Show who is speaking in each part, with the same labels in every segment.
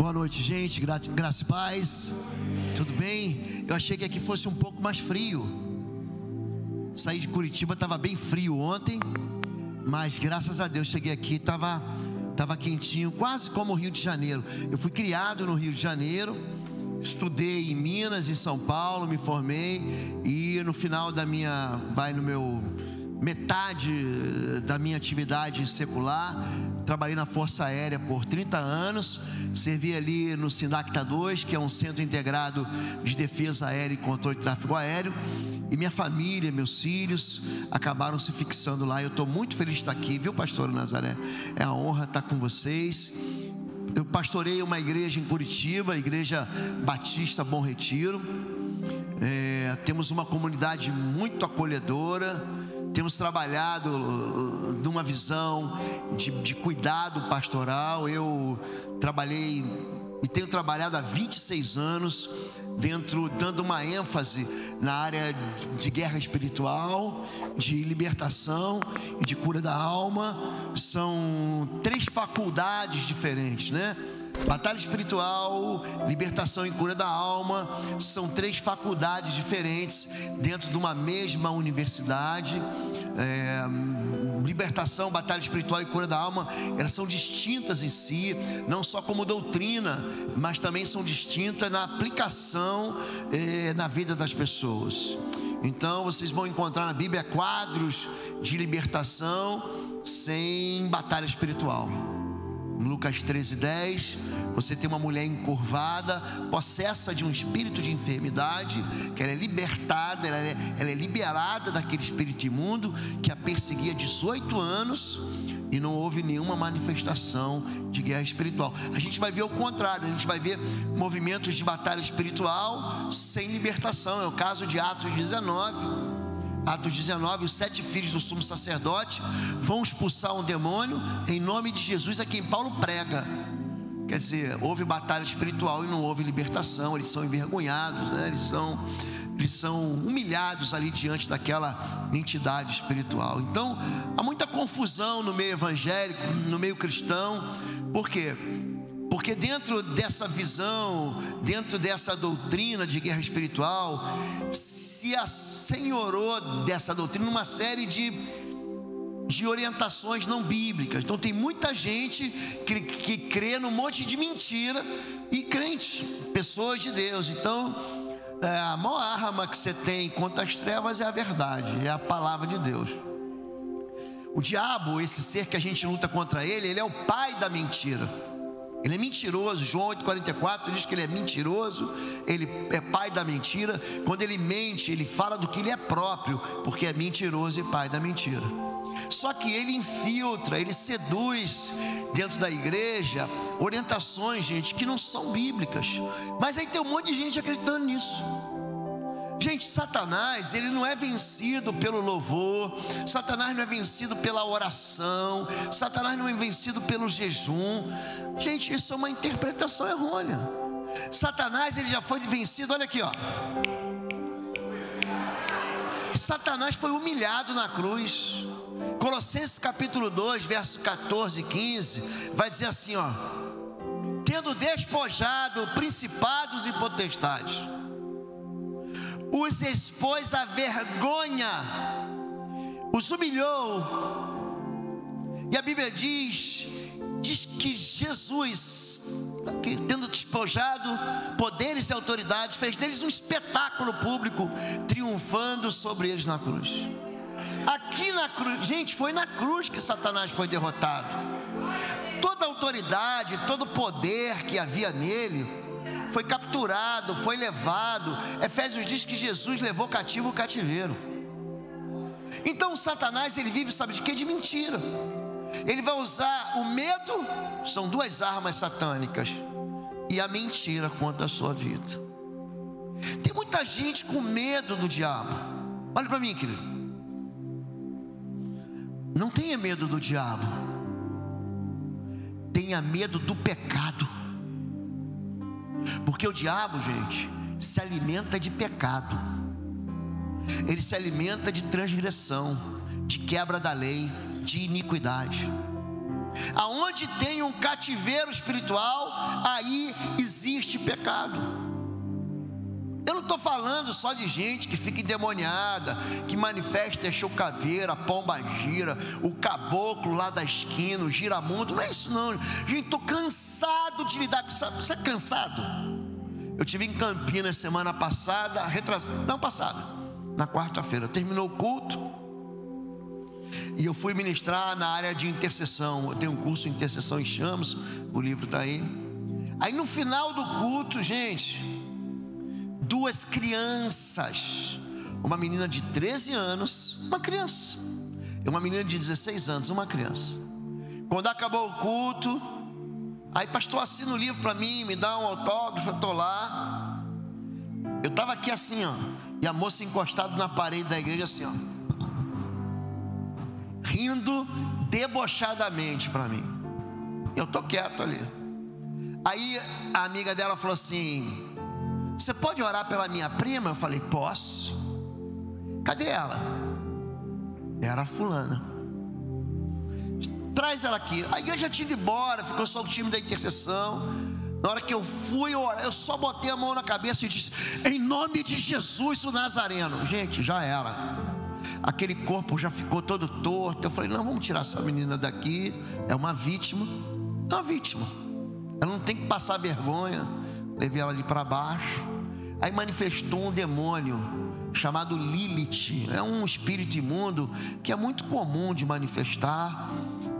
Speaker 1: Boa noite, gente, graça e paz. Tudo bem? Eu achei que aqui fosse um pouco mais frio. Saí de Curitiba, estava bem frio ontem, mas graças a Deus cheguei aqui, estava quentinho, quase como o Rio de Janeiro. Eu fui criado no Rio de Janeiro, estudei em Minas, em São Paulo, me formei, e no final da metade da minha atividade secular, trabalhei na Força Aérea por 30 anos, servi ali no Sindacta 2, que é um centro integrado de defesa aérea e controle de tráfego aéreo, e minha família, meus filhos acabaram se fixando lá. Eu estou muito feliz de estar aqui, viu, pastor Nazaré? É uma honra estar com vocês. Eu pastorei uma igreja em Curitiba, a Igreja Batista Bom Retiro. Temos uma comunidade muito acolhedora. Temos trabalhado numa visão de cuidado pastoral. Eu trabalhei e tenho trabalhado há 26 anos dando uma ênfase na área de guerra espiritual, de libertação e de cura da alma. São 3 faculdades diferentes, né? Batalha espiritual, libertação e cura da alma, são 3 faculdades diferentes dentro de uma mesma universidade. Libertação, batalha espiritual e cura da alma, elas são distintas em si, não só como doutrina, mas também são distintas na aplicação na vida das pessoas. Então vocês vão encontrar na Bíblia quadros de libertação sem batalha espiritual. Em Lucas 13:10, você tem uma mulher encurvada, possessa de um espírito de enfermidade, que ela é libertada, ela é liberada daquele espírito imundo que a perseguia há 18 anos, e não houve nenhuma manifestação de guerra espiritual. A gente vai ver o contrário, a gente vai ver movimentos de batalha espiritual sem libertação. É o caso de Atos 19. Atos 19, os 7 filhos do sumo sacerdote vão expulsar um demônio em nome de Jesus, a quem Paulo prega. Quer dizer, houve batalha espiritual e não houve libertação. Eles são envergonhados, né? Eles são humilhados ali diante daquela entidade espiritual. Então, há muita confusão no meio evangélico, no meio cristão. Por quê? Porque dentro dessa visão, dentro dessa doutrina de guerra espiritual, se assenhorou dessa doutrina uma série de orientações não bíblicas. Então tem muita gente que crê num monte de mentira, e crente, pessoas de Deus. Então a maior arma que você tem contra as trevas é a verdade, é a palavra de Deus. O diabo, esse ser que a gente luta contra ele é o pai da mentira. Ele é mentiroso. João 8,44 diz que ele é mentiroso, ele é pai da mentira. Quando ele mente, ele fala do que ele é próprio, porque é mentiroso e pai da mentira. Só que ele infiltra, ele seduz dentro da igreja orientações, gente, que não são bíblicas. Mas aí tem um monte de gente acreditando nisso. Gente, Satanás, ele não é vencido pelo louvor, Satanás não é vencido pela oração, Satanás não é vencido pelo jejum. Gente, isso é uma interpretação errônea. Satanás, ele já foi vencido, olha aqui, ó. Satanás foi humilhado na cruz. Colossenses capítulo 2, verso 14 e 15, vai dizer assim, ó: tendo despojado principados e potestades, os expôs à vergonha, os humilhou. E a Bíblia diz que Jesus, tendo despojado poderes e autoridades, fez deles um espetáculo público, triunfando sobre eles na cruz. Aqui na cruz, gente, foi na cruz que Satanás foi derrotado. Toda a autoridade, todo o poder que havia nele foi capturado, foi levado. Efésios diz que Jesus levou cativo o cativeiro. Então Satanás, ele vive, sabe de quê? De mentira. Ele vai usar o medo, são 2 armas satânicas, e a mentira contra a sua vida. Tem muita gente com medo do diabo. Olha para mim, querido. Não tenha medo do diabo, tenha medo do pecado. Porque o diabo, gente, se alimenta de pecado. Ele se alimenta de transgressão, de quebra da lei, de iniquidade. Aonde tem um cativeiro espiritual, aí existe pecado. Eu não estou falando só de gente que fica endemoniada, que manifesta a chocaveira, a pomba gira, o caboclo lá da esquina, o giramundo. Não é isso não. Gente, estou cansado de lidar com isso. Você é cansado? Eu estive em Campinas semana passada, na quarta-feira. Terminou o culto e eu fui ministrar na área de intercessão. Eu tenho um curso de intercessão em Chamas, o livro está aí. Aí no final do culto, gente, 2 crianças, uma menina de 13 anos, uma criança, e uma menina de 16 anos, uma criança. Quando acabou o culto, aí pastor, assina o livro para mim, me dá um autógrafo. Eu estou lá, eu estava aqui assim, ó, e a moça encostada na parede da igreja assim, ó, rindo debochadamente para mim. Eu estou quieto ali. Aí a amiga dela falou assim: você pode orar pela minha prima? Eu falei: posso. Cadê ela? Era a fulana. Traz ela aqui. A igreja tinha ido embora, ficou só o time da intercessão. Na hora que eu fui orar, eu só botei a mão na cabeça e disse: em nome de Jesus o Nazareno. Gente, já era. Aquele corpo já ficou todo torto. Eu falei: não, vamos tirar essa menina daqui. É uma vítima. É uma vítima. Ela não tem que passar vergonha. Levei ela ali para baixo. Aí manifestou um demônio chamado Lilith. É um espírito imundo que é muito comum de manifestar.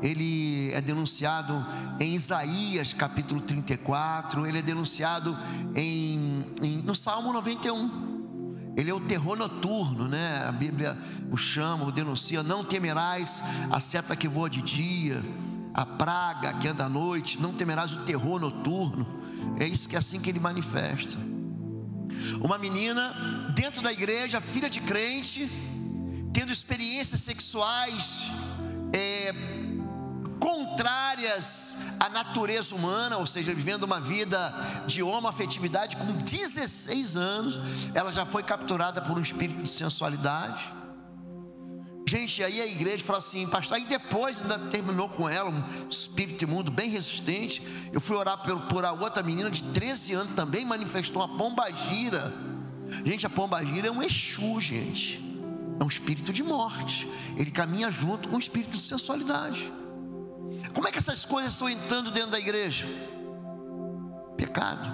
Speaker 1: Ele é denunciado em Isaías capítulo 34. Ele é denunciado no Salmo 91. Ele é o terror noturno, né? A Bíblia o chama, o denuncia: não temerás a seta que voa de dia, a praga que anda à noite, não temerás o terror noturno. É isso, que é assim que ele manifesta. Uma menina dentro da igreja, filha de crente, tendo experiências sexuais contrárias à natureza humana, ou seja, vivendo uma vida de homoafetividade. Com 16 anos, ela já foi capturada por um espírito de sensualidade. Gente, aí a igreja fala assim: pastor, aí depois ainda terminou com ela, um espírito imundo bem resistente. Eu fui orar por a outra menina de 13 anos, também manifestou uma pombagira. Gente, a pombagira é um Exu, gente. É um espírito de morte. Ele caminha junto com o espírito de sensualidade. Como é que essas coisas estão entrando dentro da igreja? Pecado.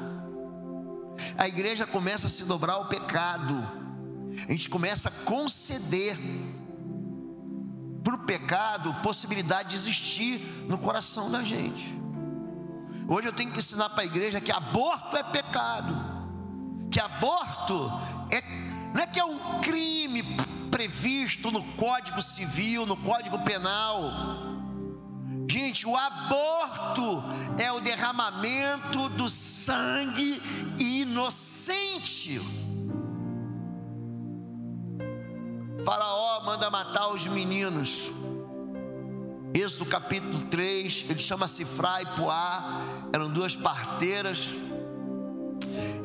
Speaker 1: A igreja começa a se dobrar ao pecado. A gente começa a conceder para o pecado possibilidade de existir no coração da gente. Hoje eu tenho que ensinar para a igreja que aborto é pecado, que aborto não é que é um crime previsto no Código Civil, no Código Penal. Gente, o aborto é o derramamento do sangue inocente. Faraó manda matar os meninos. Êxodo capítulo 3, ele chama Sifrá e Puá, eram 2 parteiras.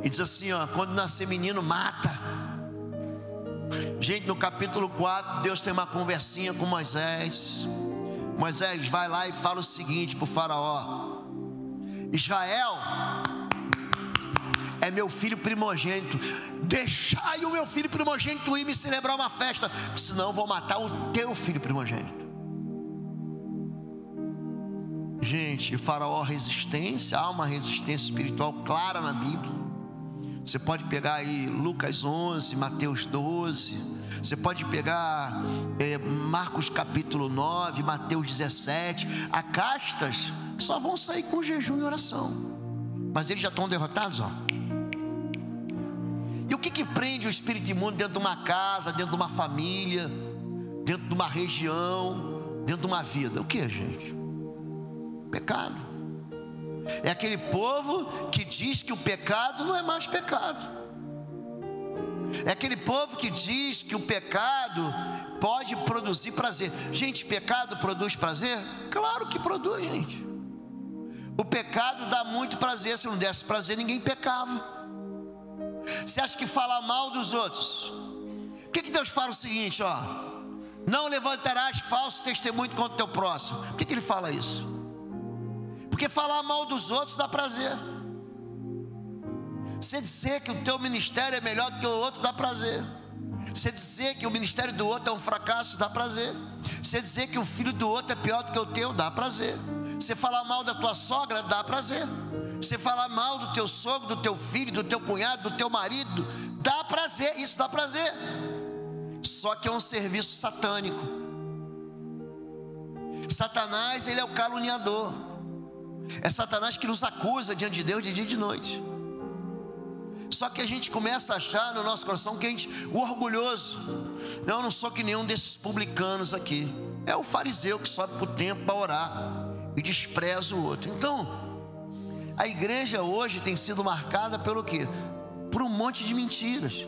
Speaker 1: E diz assim, ó: quando nascer menino, mata. Gente, no capítulo 4, Deus tem uma conversinha com Moisés. Moisés vai lá e fala o seguinte para o Faraó: Israel é meu filho primogênito, deixai o meu filho primogênito ir me celebrar uma festa, senão eu vou matar o teu filho primogênito. Gente, Faraó, resistência, há uma resistência espiritual clara na Bíblia. Você pode pegar aí Lucas 11, Mateus 12, você pode pegar Marcos capítulo 9, Mateus 17. Há castas que só vão sair com jejum e oração, mas eles já estão derrotados, ó. E o que prende o espírito imundo dentro de uma casa, dentro de uma família, dentro de uma região, dentro de uma vida? O que, gente? Pecado. É aquele povo que diz que o pecado não é mais pecado. É aquele povo que diz que o pecado pode produzir prazer. Gente, pecado produz prazer? Claro que produz, gente. O pecado dá muito prazer. Se não desse prazer, ninguém pecava. Você acha que falar mal dos outros? Por que Deus fala o seguinte, ó: não levantarás falso testemunho contra o teu próximo? Por que ele fala isso? Porque falar mal dos outros dá prazer. Você dizer que o teu ministério é melhor do que o outro dá prazer. Você dizer que o ministério do outro é um fracasso dá prazer. Você dizer que o filho do outro é pior do que o teu dá prazer. Você falar mal da tua sogra dá prazer. Você falar mal do teu sogro, do teu filho, do teu cunhado, do teu marido, dá prazer, isso dá prazer. Só que é um serviço satânico. Satanás, ele é o caluniador. É Satanás que nos acusa diante de Deus de dia e de noite. Só que a gente começa a achar no nosso coração que o orgulhoso, não, eu não sou que nenhum desses publicanos aqui. É o fariseu que sobe para o templo para orar e despreza o outro. Então, a igreja hoje tem sido marcada pelo quê? Por um monte de mentiras.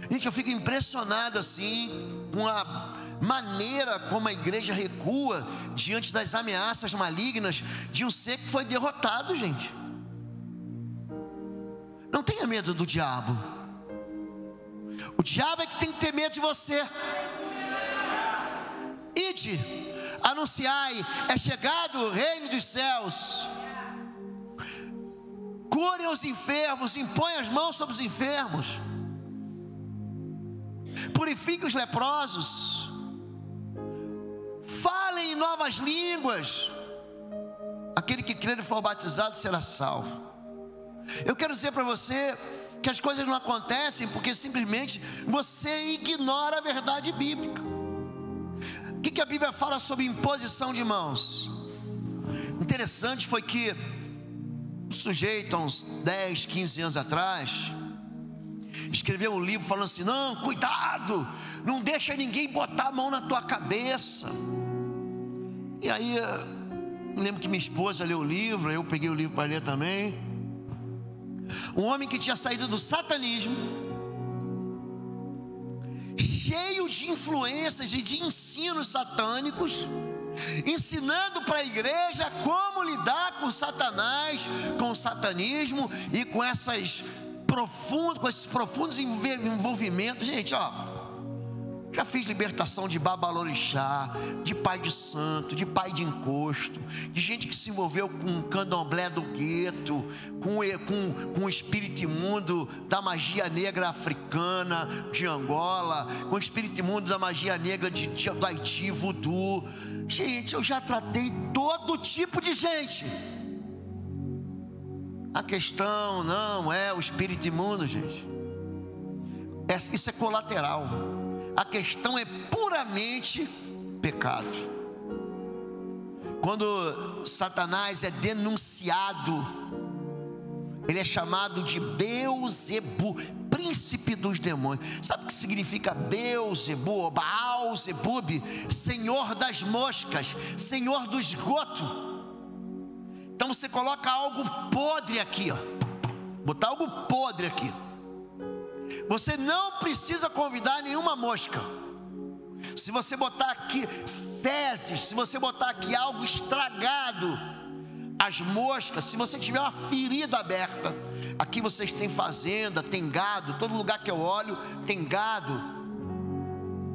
Speaker 1: Gente, eu fico impressionado assim com a maneira como a igreja recua diante das ameaças malignas de um ser que foi derrotado, gente. Não tenha medo do diabo. O diabo é que tem que ter medo de você. Ide, anunciai, é chegado o reino dos céus. Curem os enfermos, impõem as mãos sobre os enfermos. Purifiquem os leprosos. Falem em novas línguas. Aquele que crer e for batizado será salvo. Eu quero dizer para você que as coisas não acontecem porque simplesmente você ignora a verdade bíblica. O que a Bíblia fala sobre imposição de mãos? Interessante foi que um sujeito, há uns 10, 15 anos atrás, escreveu um livro falando assim: não, cuidado, não deixa ninguém botar a mão na tua cabeça. E aí, eu lembro que minha esposa leu o livro, eu peguei o livro para ler também. Um homem que tinha saído do satanismo, cheio de influências e de ensinos satânicos, ensinando para a igreja como lidar com Satanás, com o satanismo e com esses profundos envolvimentos. Gente, já fiz libertação de babalorixá, de pai de santo, de pai de encosto, de gente que se envolveu com o candomblé do gueto, com o espírito imundo da magia negra africana de Angola, com o espírito imundo da magia negra do Haiti, voodoo. Gente, eu já tratei todo tipo de gente. A questão não é o espírito imundo, gente. Isso é colateral. A questão é puramente pecado. Quando Satanás é denunciado, ele é chamado de Beelzebu, príncipe dos demônios. Sabe o que significa Beelzebu ou Baal-zebub? Senhor das moscas, senhor do esgoto. Então você coloca algo podre aqui, botar algo podre aqui. Você não precisa convidar nenhuma mosca. Se você botar aqui fezes, se você botar aqui algo estragado, as moscas, se você tiver uma ferida aberta, aqui vocês têm fazenda, tem gado, todo lugar que eu olho tem gado,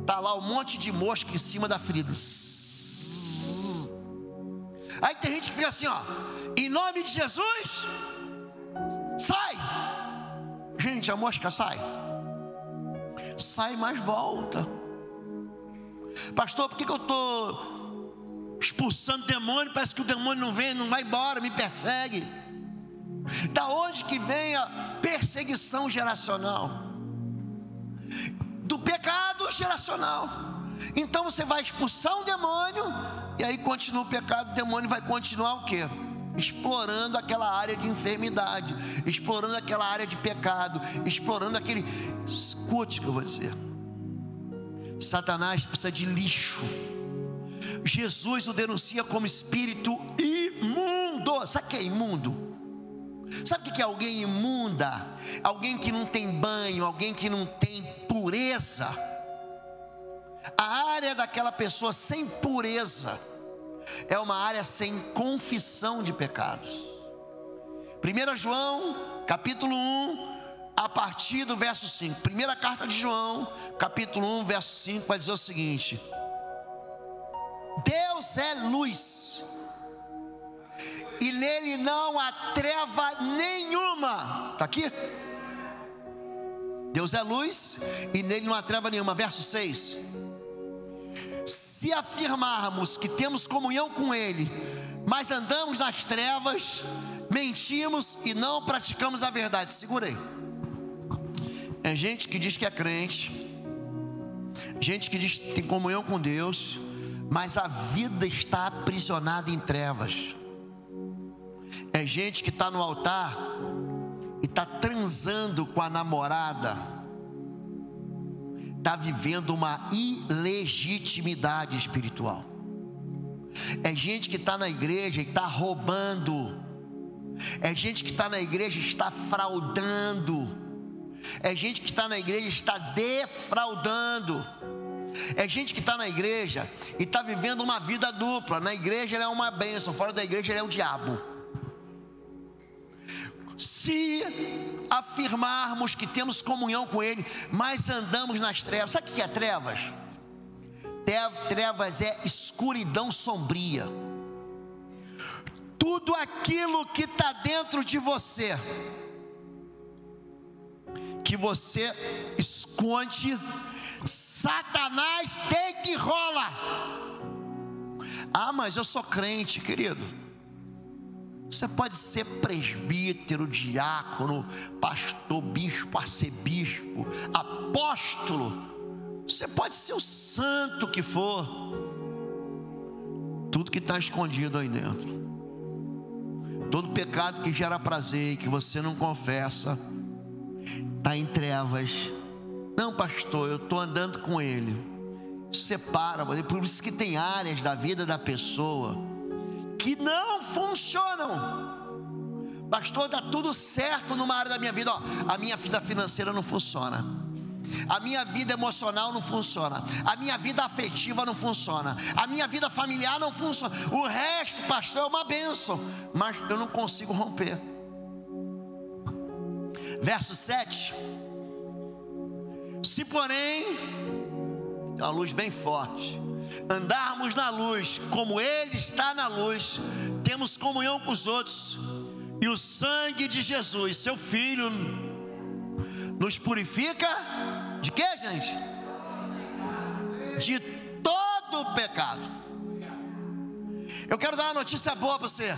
Speaker 1: tá lá um monte de mosca em cima da ferida. Aí tem gente que fica assim, em nome de Jesus, sai. Gente, a mosca sai, mas volta. Pastor, por que eu estou expulsando demônio? Parece que o demônio não vem, não vai embora, me persegue. Da onde que vem a perseguição geracional? Do pecado geracional. Então você vai expulsar um demônio, e aí continua o pecado, o demônio vai continuar o quê? Explorando aquela área de enfermidade, explorando aquela área de pecado, explorando aquele... Escute o que eu vou dizer. Satanás precisa de lixo. Jesus o denuncia como espírito imundo. Sabe o que é imundo? Sabe o que é alguém imunda? Alguém que não tem banho, alguém que não tem pureza. A área daquela pessoa sem pureza é uma área sem confissão de pecados. 1 João, capítulo 1, a partir do verso 5. Primeira carta de João, capítulo 1, verso 5, vai dizer o seguinte: Deus é luz, e nele não há treva nenhuma. Está aqui? Deus é luz e nele não há treva nenhuma. Verso 6: se afirmarmos que temos comunhão com Ele, mas andamos nas trevas, mentimos e não praticamos a verdade. Segura aí. É gente que diz que é crente, gente que diz que tem comunhão com Deus, mas a vida está aprisionada em trevas. É gente que está no altar e está transando com a namorada, está vivendo uma ilegitimidade espiritual. É gente que está na igreja e está roubando. É gente que está na igreja e está fraudando. É gente que está na igreja e está defraudando. É gente que está na igreja e está vivendo uma vida dupla. Na igreja ele é uma bênção, fora da igreja ele é o diabo. Se afirmarmos que temos comunhão com Ele, mas andamos nas trevas. Sabe o que é trevas? Trevas é escuridão sombria. Tudo aquilo que está dentro de você, que você esconde, Satanás tem que rolar. Ah, mas eu sou crente, querido. Você pode ser presbítero, diácono, pastor, bispo, arcebispo, apóstolo. Você pode ser o santo que for. Tudo que está escondido aí dentro, todo pecado que gera prazer e que você não confessa, está em trevas. Não, pastor, eu estou andando com Ele. Separa, por isso que tem áreas da vida da pessoa que não funcionam. Pastor, dá tudo certo numa área da minha vida. A minha vida financeira não funciona, a minha vida emocional não funciona, a minha vida afetiva não funciona, a minha vida familiar não funciona. O resto, pastor, é uma bênção, mas eu não consigo romper. Verso 7: se porém, tem uma luz bem forte, andarmos na luz, como Ele está na luz, temos comunhão com os outros, e o sangue de Jesus, seu Filho, nos purifica de quê, gente? De todo pecado. Eu quero dar uma notícia boa para você: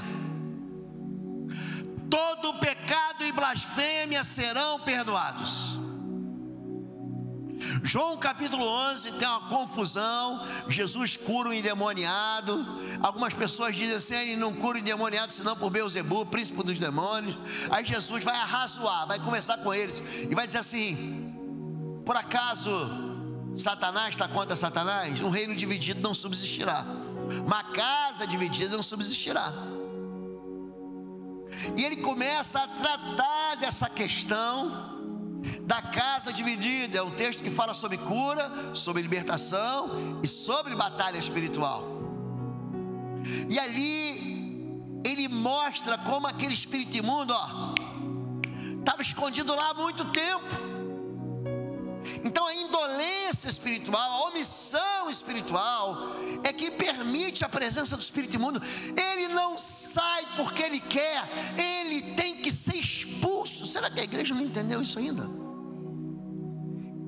Speaker 1: todo pecado e blasfêmia serão perdoados. João capítulo 11 tem uma confusão. Jesus cura um endemoniado. Algumas pessoas dizem assim: ele não cura o endemoniado senão por Beelzebub, príncipe dos demônios. Aí Jesus vai arrazoar, vai conversar com eles e vai dizer assim: por acaso Satanás está contra Satanás? Um reino dividido não subsistirá, uma casa dividida não subsistirá. E ele começa a tratar dessa questão da casa dividida. É um texto que fala sobre cura, sobre libertação e sobre batalha espiritual. E ali ele mostra como aquele espírito imundo estava escondido lá há muito tempo. Então a indolência espiritual, a omissão espiritual é que permite a presença do espírito imundo. Ele não sai porque ele quer, ele tem que ser expulso. Será que a igreja não entendeu isso ainda?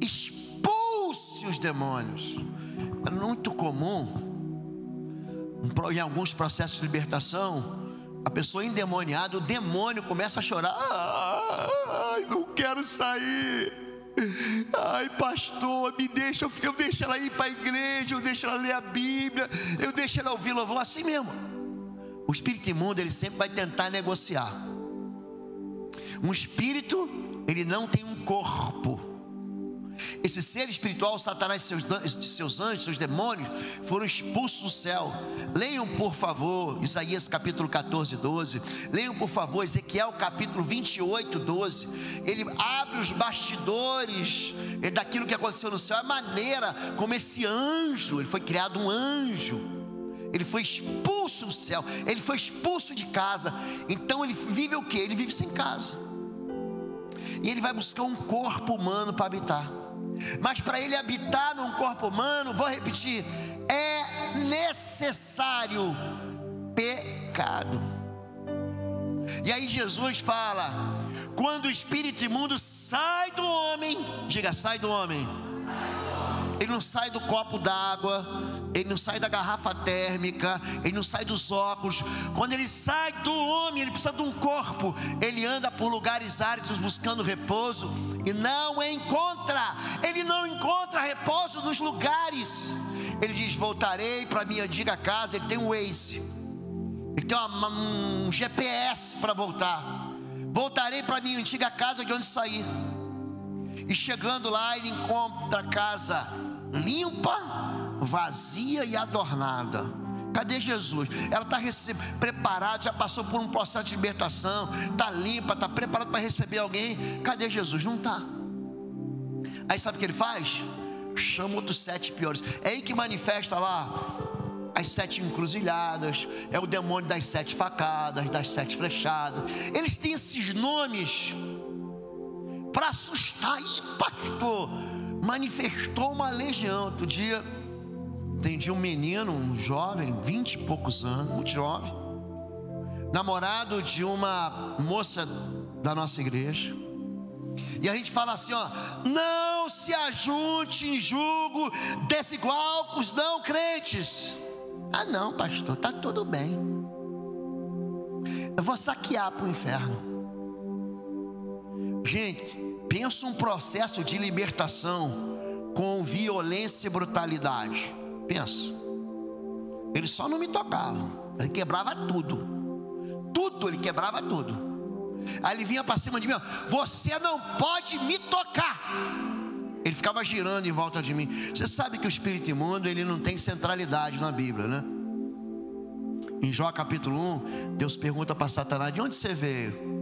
Speaker 1: Expulse os demônios. É muito comum em alguns processos de libertação, a pessoa endemoniada, o demônio começa a chorar: ai, não quero sair. Ai, pastor, me deixa, eu deixo ela ir para a igreja, eu deixo ela ler a Bíblia, eu deixo ela ouvir louvor. Assim mesmo. O espírito imundo, ele sempre vai tentar negociar. Um espírito, ele não tem um corpo. Esse ser espiritual, Satanás e seus anjos, seus demônios, foram expulsos do céu. Leiam por favor Isaías capítulo 14, 12. Leiam por favor Ezequiel capítulo 28, 12. Ele abre os bastidores daquilo que aconteceu no céu. A maneira como esse anjo, ele foi criado um anjo, ele foi expulso do céu, ele foi expulso de casa. Então ele vive o quê? Ele vive sem casa. E ele vai buscar um corpo humano para habitar. Mas para ele habitar num corpo humano, vou repetir, é necessário pecado. E aí Jesus fala: quando o espírito imundo sai do homem, diga, sai do homem. Ele não sai do copo d'água, ele não sai da garrafa térmica, ele não sai dos óculos. Quando ele sai do homem, ele precisa de um corpo. Ele anda por lugares áridos buscando repouso e não encontra. Ele não encontra repouso nos lugares. Ele diz: voltarei para minha antiga casa. Ele tem um Waze, ele tem um GPS para voltar. Voltarei para minha antiga casa de onde saí. E chegando lá, ele encontra a casa limpa, vazia e adornada. Cadê Jesus? Ela está preparada, já passou por um processo de libertação, está limpa, está preparada para receber alguém. Cadê Jesus? Não está. Aí sabe o que ele faz? Chama outros 7 piores. É aí que manifesta lá as 7 encruzilhadas, é o demônio das 7 facadas, das 7 flechadas. Eles têm esses nomes para assustar. Ih, pastor, manifestou uma legião. Outro dia atendi um menino, um jovem, 20 e poucos anos, muito jovem, namorado de uma moça da nossa igreja. E a gente fala assim, ó: não se ajunte em julgo desigual com os não crentes. Ah não, pastor, tá tudo bem, eu vou saquear para o inferno. Gente, pensa um processo de libertação com violência e brutalidade. Pensa. Ele só não me tocava, ele quebrava tudo. Tudo, ele quebrava tudo. Aí ele vinha para cima de mim: você não pode me tocar. Ele ficava girando em volta de mim. Você sabe que o espírito imundo, ele não tem centralidade na Bíblia, né? Em Jó capítulo 1, Deus pergunta para Satanás: de onde você veio?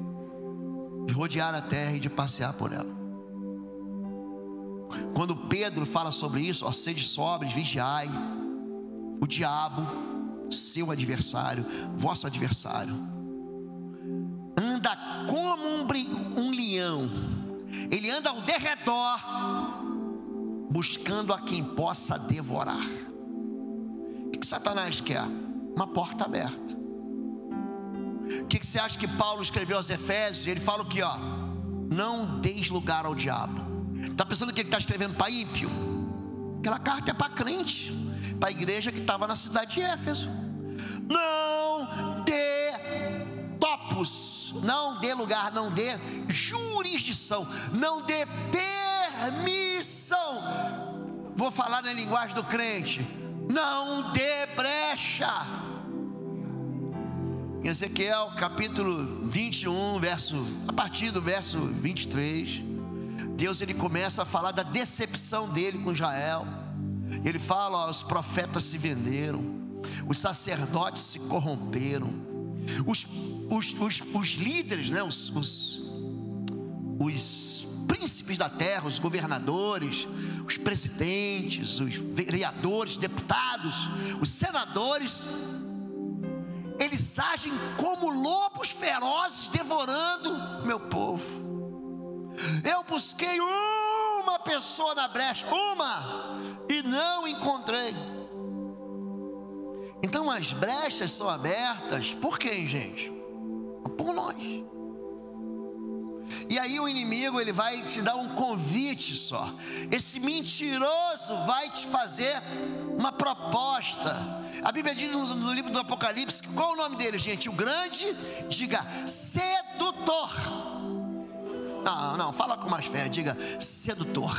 Speaker 1: De rodear a terra e de passear por ela. Quando Pedro fala sobre isso: ó, sede sóbrios, vigiai. O diabo, seu adversário, vosso adversário, anda como um leão. Ele anda ao derredor, buscando a quem possa devorar. O que Satanás quer? Uma porta aberta. O que você acha que Paulo escreveu aos Efésios? Ele fala o que, ó: não deis lugar ao diabo. Está pensando que ele está escrevendo para ímpio? Aquela carta é para crente, para a igreja que estava na cidade de Éfeso. Não dê topos, não dê lugar, não dê jurisdição, não dê permissão. Vou falar na linguagem do crente: não dê brecha. Em Ezequiel capítulo 21, a partir do verso 23, Deus, ele começa a falar da decepção dele com Israel. Ele fala: ó, os profetas se venderam, os sacerdotes se corromperam, os líderes, né, os príncipes da terra, os governadores, os presidentes, os vereadores, deputados, os senadores, eles agem como lobos ferozes devorando meu povo. Eu busquei uma pessoa na brecha, e não encontrei. Então as brechas são abertas por quem, gente? Por nós. E aí o inimigo, ele vai te dar um convite só. Esse mentiroso vai te fazer uma proposta. A Bíblia diz no livro do Apocalipse, qual é o nome dele, gente? O grande, diga, sedutor. Não, fala com mais fé, diga, sedutor.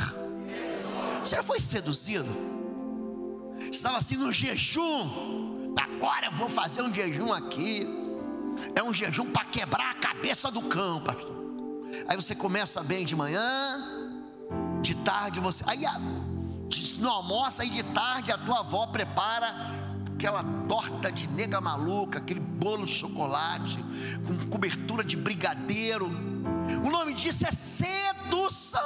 Speaker 1: Você já foi seduzido? Estava assim no jejum: agora eu vou fazer um jejum aqui. É um jejum para quebrar a cabeça do cão, pastor. Aí você começa bem de manhã, de tarde você, aí no almoço, aí de tarde a tua avó prepara aquela torta de nega maluca, aquele bolo de chocolate com cobertura de brigadeiro. O nome disso é sedução.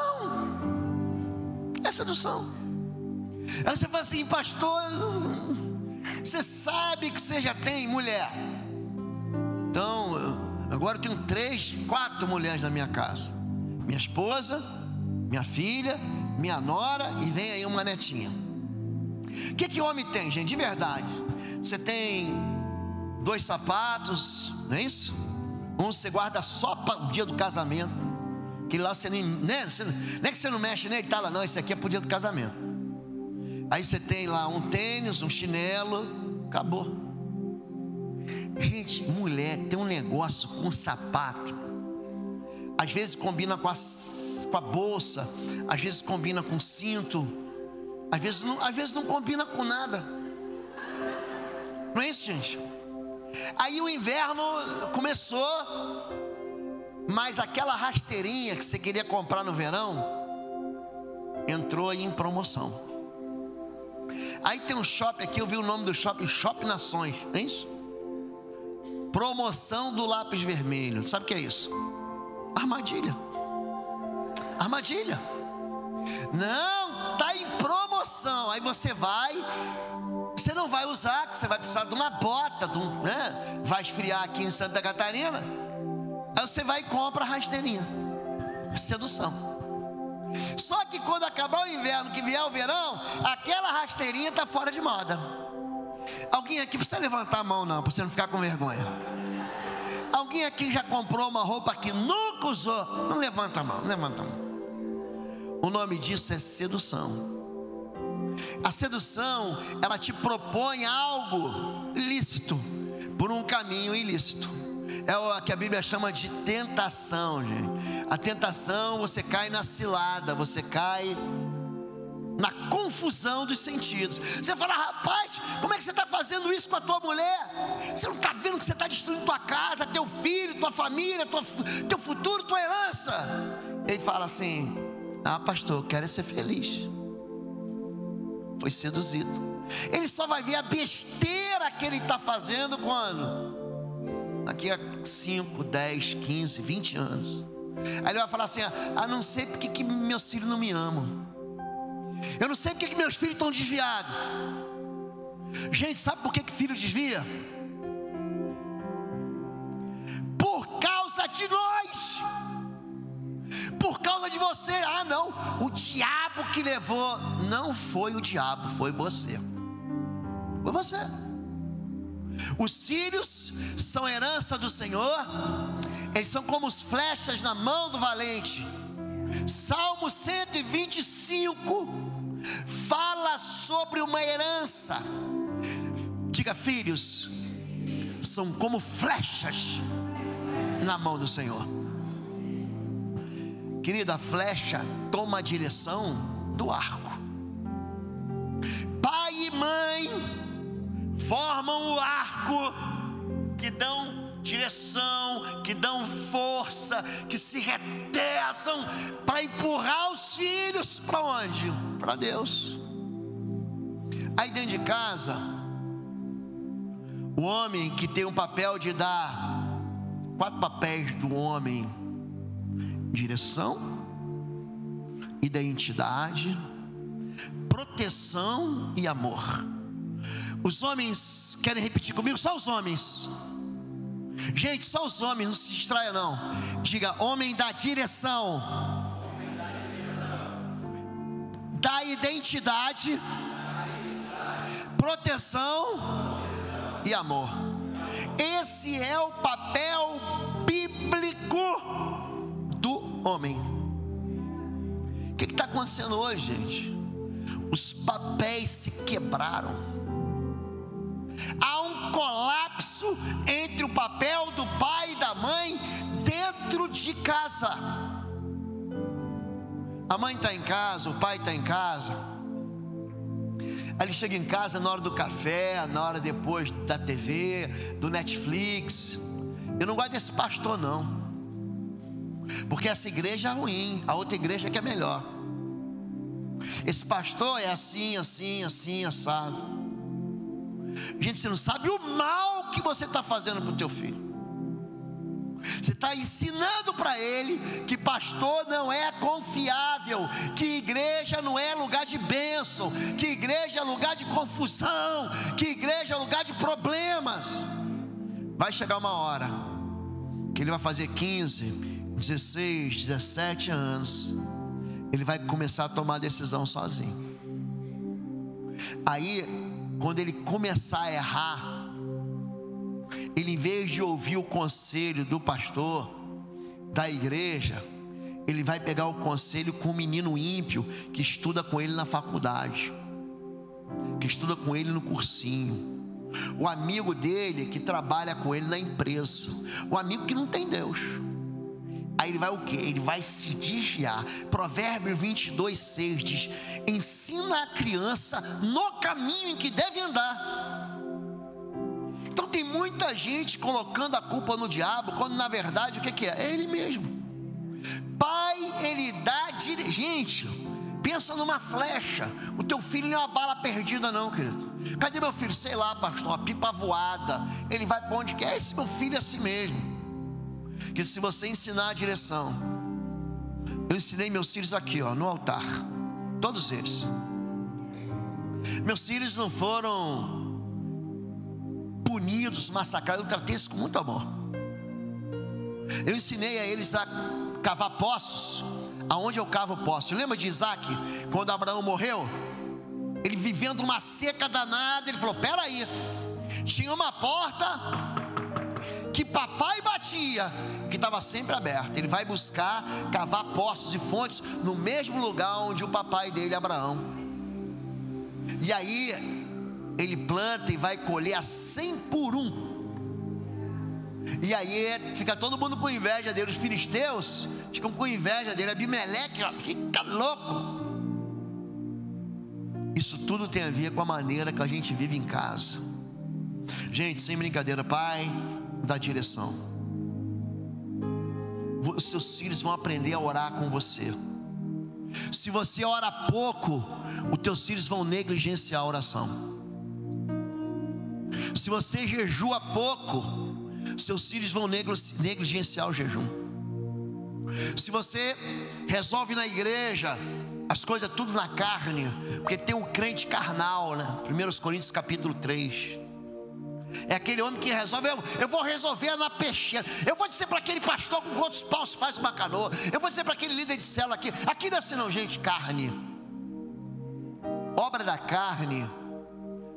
Speaker 1: É sedução. Aí você fala assim: pastor, você sabe que você já tem mulher. Então, agora eu tenho 4 mulheres na minha casa: minha esposa, minha filha, minha nora, e vem aí uma netinha. O que homem tem, gente? De verdade. Você tem 2 sapatos, não é isso? Um você guarda só para o dia do casamento. Que lá você nem, né? Não é que você não mexe nele, tá lá, não. Esse aqui é para o dia do casamento. Aí você tem lá um tênis, um chinelo, acabou. Gente, mulher tem um negócio com sapato. Às vezes combina com a bolsa, às vezes combina com cinto, às vezes não combina com nada. Não é isso, gente? Aí o inverno começou, mas aquela rasteirinha que você queria comprar no verão entrou aí em promoção. Aí tem um shopping aqui, eu vi o nome do shopping, Shopping Nações, não é isso? Promoção do lápis vermelho. Sabe o que é isso? Armadilha. Armadilha. Não, tá em promoção. Aí você não vai usar, que você vai precisar de uma bota, né? Vai esfriar aqui em Santa Catarina. Aí você vai e compra a rasteirinha. Sedução. Só que quando acabar o inverno, que vier o verão, aquela rasteirinha está fora de moda. Alguém aqui precisa levantar a mão não, para você não ficar com vergonha. Alguém aqui já comprou uma roupa que nunca usou? Não levanta a mão, não levanta a mão. O nome disso é sedução. A sedução, ela te propõe algo lícito por um caminho ilícito. É o que a Bíblia chama de tentação, gente. A tentação, você cai na cilada, você cai na confusão dos sentidos. Você fala, rapaz, como é que você está fazendo isso com a tua mulher? Você não está vendo que você está destruindo tua casa, teu filho, tua família, teu futuro, tua herança? Ele fala assim, pastor, eu quero ser feliz. Foi seduzido. Ele só vai ver a besteira que ele está fazendo quando? Daqui a 5, 10, 15, 20 anos. Aí ele vai falar assim, não sei porque que meus filhos não me amam. Eu não sei porque que meus filhos estão desviados. Gente, sabe por que filho desvia? Por causa de nós. Por causa de você. Não, o diabo que levou. Não foi o diabo, foi você. Foi você. Os filhos são herança do Senhor. Eles são como as flechas na mão do valente. Salmo 125 fala sobre uma herança. Diga, filhos são como flechas na mão do Senhor. Querida, a flecha toma a direção do arco. Pai e mãe formam o arco, que dão direção, que dão força, que se retesam para empurrar os filhos para onde? Para Deus. Aí dentro de casa, o homem que tem um papel de dar 4 papéis do homem: direção, identidade, proteção e amor. Os homens, querem repetir comigo? Só os homens. Gente, só os homens, não se distraia não. Diga, homem da direção, da identidade, proteção e amor. Esse é o papel bíblico do homem. O que está acontecendo hoje, gente? Os papéis se quebraram. Há um colapso entre o papel do pai e da mãe dentro de casa. A mãe está em casa, o pai está em casa. Aí ele chega em casa na hora do café, na hora depois da TV, do Netflix. Eu não gosto desse pastor não, porque essa igreja é ruim, a outra igreja que é melhor. Esse pastor é assim, assim, assim, assado. Gente, você não sabe o mal que você está fazendo para o teu filho. Você está ensinando para ele que pastor não é confiável, que igreja não é lugar de bênção, que igreja é lugar de confusão, que igreja é lugar de problemas. Vai chegar uma hora que ele vai fazer 15, 16, 17 anos. Ele vai começar a tomar a decisão sozinho. Aí, quando ele começar a errar, ele, em vez de ouvir o conselho do pastor, da igreja, ele vai pegar o conselho com o menino ímpio que estuda com ele na faculdade, que estuda com ele no cursinho, o amigo dele que trabalha com ele na empresa, o amigo que não tem Deus. Aí ele vai o quê? Ele vai se desviar. Provérbios 22:6 diz: ensina a criança no caminho em que deve andar. Então tem muita gente colocando a culpa no diabo, quando na verdade o que é? É ele mesmo. Pai, ele dá gente, pensa numa flecha. O teu filho não é uma bala perdida não, querido. Cadê meu filho? Sei lá, pastor, uma pipa voada. Ele vai para onde quer. Esse meu filho é assim mesmo. Que se você ensinar a direção, eu ensinei meus filhos aqui, no altar, todos eles. Meus filhos não foram punidos, massacrados. Eu tratei isso com muito amor. Eu ensinei a eles a cavar poços, aonde eu cavo poços. Lembra de Isaac, quando Abraão morreu? Ele vivendo uma seca danada, ele falou: peraí, tinha uma porta que papai batia, que estava sempre aberta. Ele vai buscar cavar poços e fontes no mesmo lugar onde o papai dele, Abraão. E aí ele planta e vai colher a 100 por 1. E aí fica todo mundo com inveja dele. Os filisteus ficam com inveja dele. Abimeleque fica louco. Isso tudo tem a ver com a maneira que a gente vive em casa. Gente, sem brincadeira, pai, dá direção. Os seus filhos vão aprender a orar com você. Se você ora pouco, os teus filhos vão negligenciar a oração. Se você jejua pouco, seus filhos vão negligenciar o jejum. Se você resolve na igreja as coisas tudo na carne, porque tem um crente carnal, né? 1 Coríntios capítulo 3. É aquele homem que resolve: eu vou resolver na peixeira. Eu vou dizer para aquele pastor com quantos paus faz uma canoa. Eu vou dizer para aquele líder de célula aqui. Aqui não é assim não, gente. Carne, obra da carne.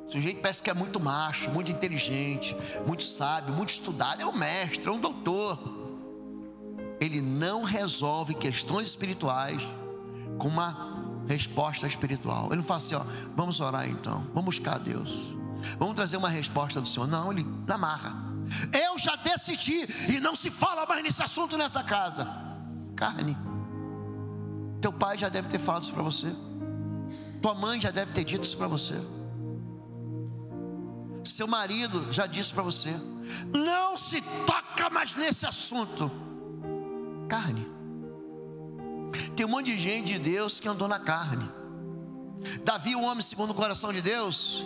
Speaker 1: O sujeito parece que é muito macho, muito inteligente, muito sábio, muito estudado. É um mestre, é um doutor. Ele não resolve questões espirituais com uma resposta espiritual. Ele não fala assim: vamos orar então, vamos buscar a Deus, vamos trazer uma resposta do Senhor. Não, ele amarra. Eu já decidi e não se fala mais nesse assunto nessa casa. Carne. Teu pai já deve ter falado isso para você. Tua mãe já deve ter dito isso para você. Seu marido já disse para você: não se toca mais nesse assunto. Carne. Tem um monte de gente de Deus que andou na carne. Davi, um homem segundo o coração de Deus,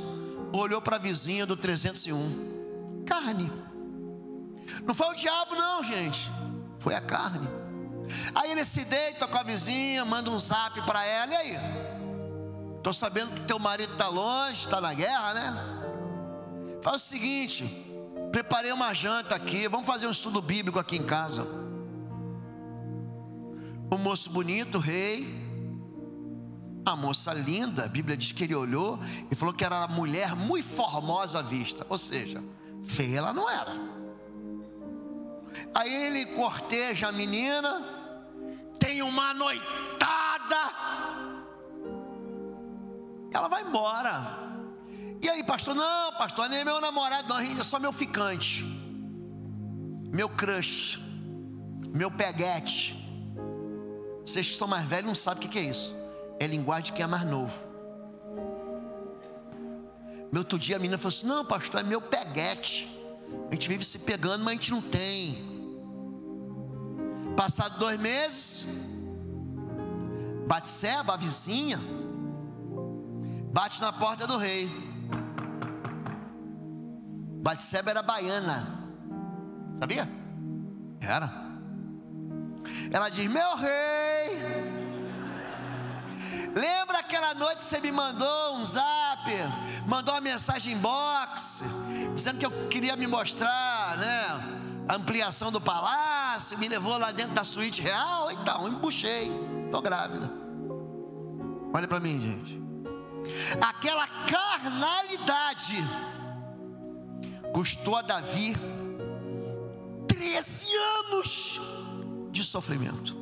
Speaker 1: olhou para a vizinha do 301. Carne. Não foi o diabo não, gente. Foi a carne. Aí ele se deita com a vizinha, manda um zap para ela: e aí? Estou sabendo que teu marido está longe, está na guerra, né? Faz o seguinte, preparei uma janta aqui, vamos fazer um estudo bíblico aqui em casa. O moço bonito, o rei, a moça linda, a Bíblia diz que ele olhou e falou que era uma mulher muito formosa à vista. Ou seja, feia ela não era. Aí ele corteja a menina, tem uma noitada, ela vai embora. E aí, pastor? Não, pastor, nem é meu namorado não, é só meu ficante, meu crush, meu peguete. Vocês que são mais velhos não sabem o que é isso. É linguagem de quem é mais novo. No outro dia a menina falou assim: não, pastor, é meu peguete. A gente vive se pegando, mas a gente não tem. Passado 2 meses, Batseba, a vizinha, bate na porta do rei. Batseba era baiana, sabia? Era. Ela diz: meu rei, lembra aquela noite que você me mandou um zap, mandou uma mensagem inbox, dizendo que eu queria me mostrar, né, a ampliação do palácio, me levou lá dentro da suíte real? Então, eu embuchei, estou grávida. Olha para mim, gente. Aquela carnalidade custou a Davi 13 anos de sofrimento.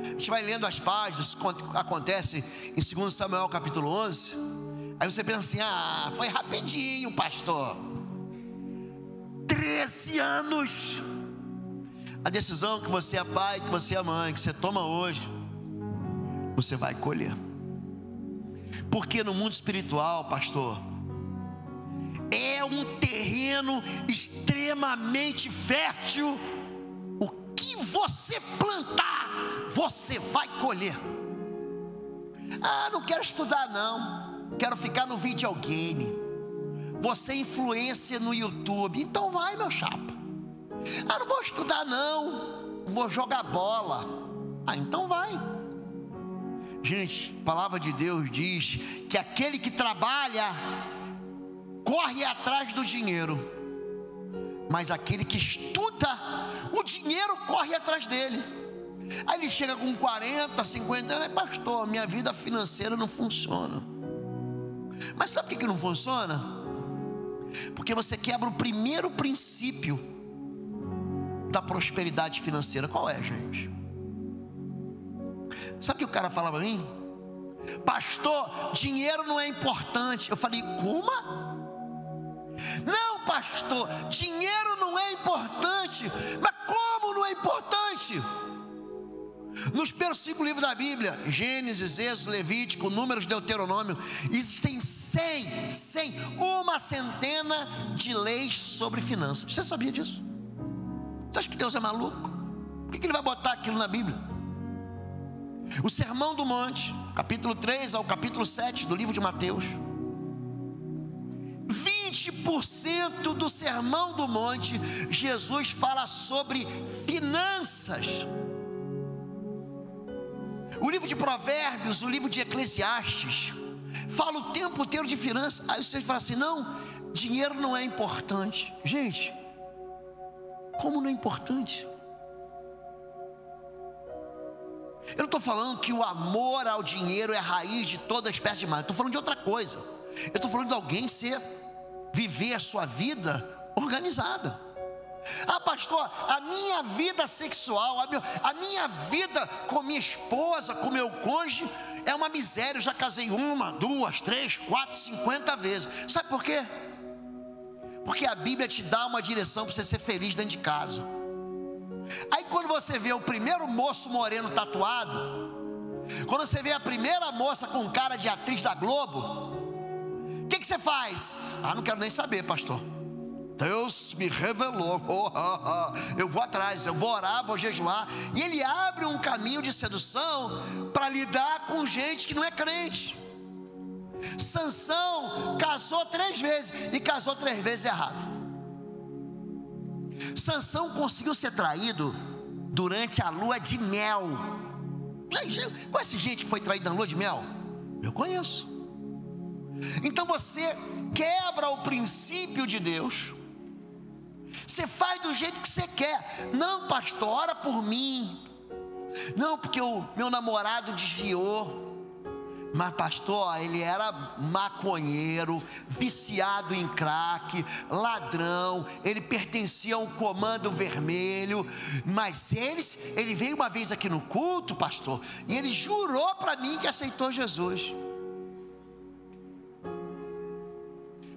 Speaker 1: A gente vai lendo as páginas, isso acontece em 2 Samuel capítulo 11. Aí você pensa assim: foi rapidinho, pastor. 13 anos. A decisão que você é pai, que você é mãe, que você toma hoje, você vai colher. Porque no mundo espiritual, pastor, é um terreno extremamente fértil. O que você plantar, você vai colher. Não quero estudar não, quero ficar no videogame. Você é influência no YouTube, então vai, meu chapa. Não vou estudar não, vou jogar bola. Então vai. Gente, a palavra de Deus diz que aquele que trabalha corre atrás do dinheiro, mas aquele que estuda, o dinheiro corre atrás dele. Aí ele chega com 40, 50 anos: pastor, minha vida financeira não funciona. Mas sabe por que não funciona? Porque você quebra o primeiro princípio da prosperidade financeira. Qual é, gente? Sabe o que o cara falava para mim? Pastor, dinheiro não é importante. Eu falei: como? Não, pastor, dinheiro não é importante. Mas como não é importante? Nos primeiros 5 livros da Bíblia, Gênesis, Êxodo, Levítico, Números, Deuteronômio, existem 100 de leis sobre finanças. Você sabia disso? Você acha que Deus é maluco? Por que ele vai botar aquilo na Bíblia? O Sermão do Monte, capítulo 3 ao capítulo 7 do livro de Mateus, 20% do Sermão do Monte, Jesus fala sobre finanças. O livro de Provérbios, o livro de Eclesiastes, fala o tempo inteiro de finanças. Aí vocês falam assim: não, dinheiro não é importante. Gente, como não é importante? Eu não estou falando que o amor ao dinheiro é a raiz de toda espécie de mal. Estou falando de outra coisa. Eu estou falando de alguém viver a sua vida organizada. Pastor, a minha vida sexual, a minha vida com minha esposa, com meu cônjuge, é uma miséria. Eu já casei 1, 2, 3, 4, 50 vezes. Sabe por quê? Porque a Bíblia te dá uma direção para você ser feliz dentro de casa. Aí quando você vê o primeiro moço moreno tatuado, quando você vê a primeira moça com cara de atriz da Globo, o que você faz? Não quero nem saber, pastor. Deus me revelou. Eu vou atrás, eu vou orar, vou jejuar. E ele abre um caminho de sedução para lidar com gente que não é crente. Sansão casou 3 vezes e casou 3 vezes errado. Sansão conseguiu ser traído durante a lua de mel. Conhece gente que foi traída na lua de mel? Eu conheço. Então você quebra o princípio de Deus. Você faz do jeito que você quer. Não, pastor, ora por mim. Não, porque o meu namorado desviou. Mas pastor, ele era maconheiro, viciado em crack, ladrão. Ele pertencia a um comando vermelho. Mas ele veio uma vez aqui no culto, pastor, e ele jurou para mim que aceitou Jesus.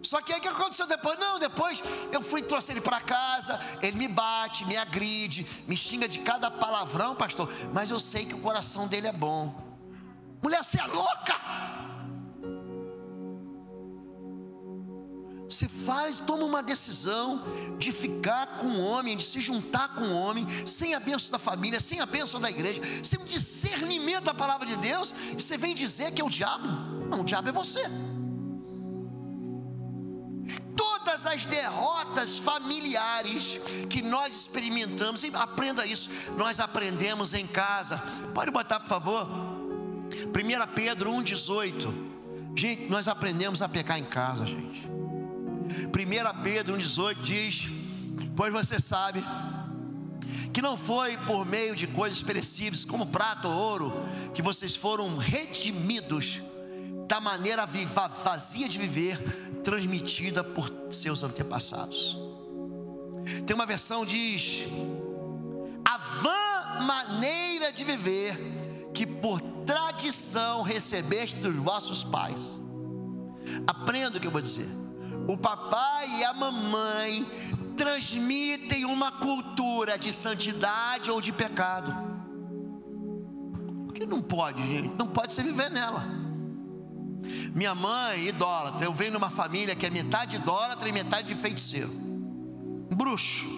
Speaker 1: Só que aí o que aconteceu depois? Não, depois eu trouxe ele para casa. Ele me bate, me agride, me xinga de cada palavrão, pastor. Mas eu sei que o coração dele é bom. Mulher, você é louca? Você toma uma decisão de ficar com o homem, de se juntar com o homem, sem a bênção da família, sem a bênção da igreja, sem o discernimento da palavra de Deus, e você vem dizer que é o diabo. Não, o diabo é você. Todas as derrotas familiares que nós experimentamos, aprenda isso, nós aprendemos em casa. Pode botar, por favor, 1 Pedro 1,18. Gente, nós aprendemos a pecar em casa, gente. 1 Pedro 1,18 diz: pois você sabe que não foi por meio de coisas perecíveis, como prata ou ouro, que vocês foram redimidos da maneira vazia de viver, transmitida por seus antepassados. Tem uma versão que diz: a vã maneira de viver que por tradição recebeste dos vossos pais. Aprenda o que eu vou dizer. O papai e a mamãe transmitem uma cultura de santidade ou de pecado. Que não pode, gente, não pode se viver nela. Minha mãe, idólatra. Eu venho numa família que é metade idólatra e metade de feiticeiro, bruxo,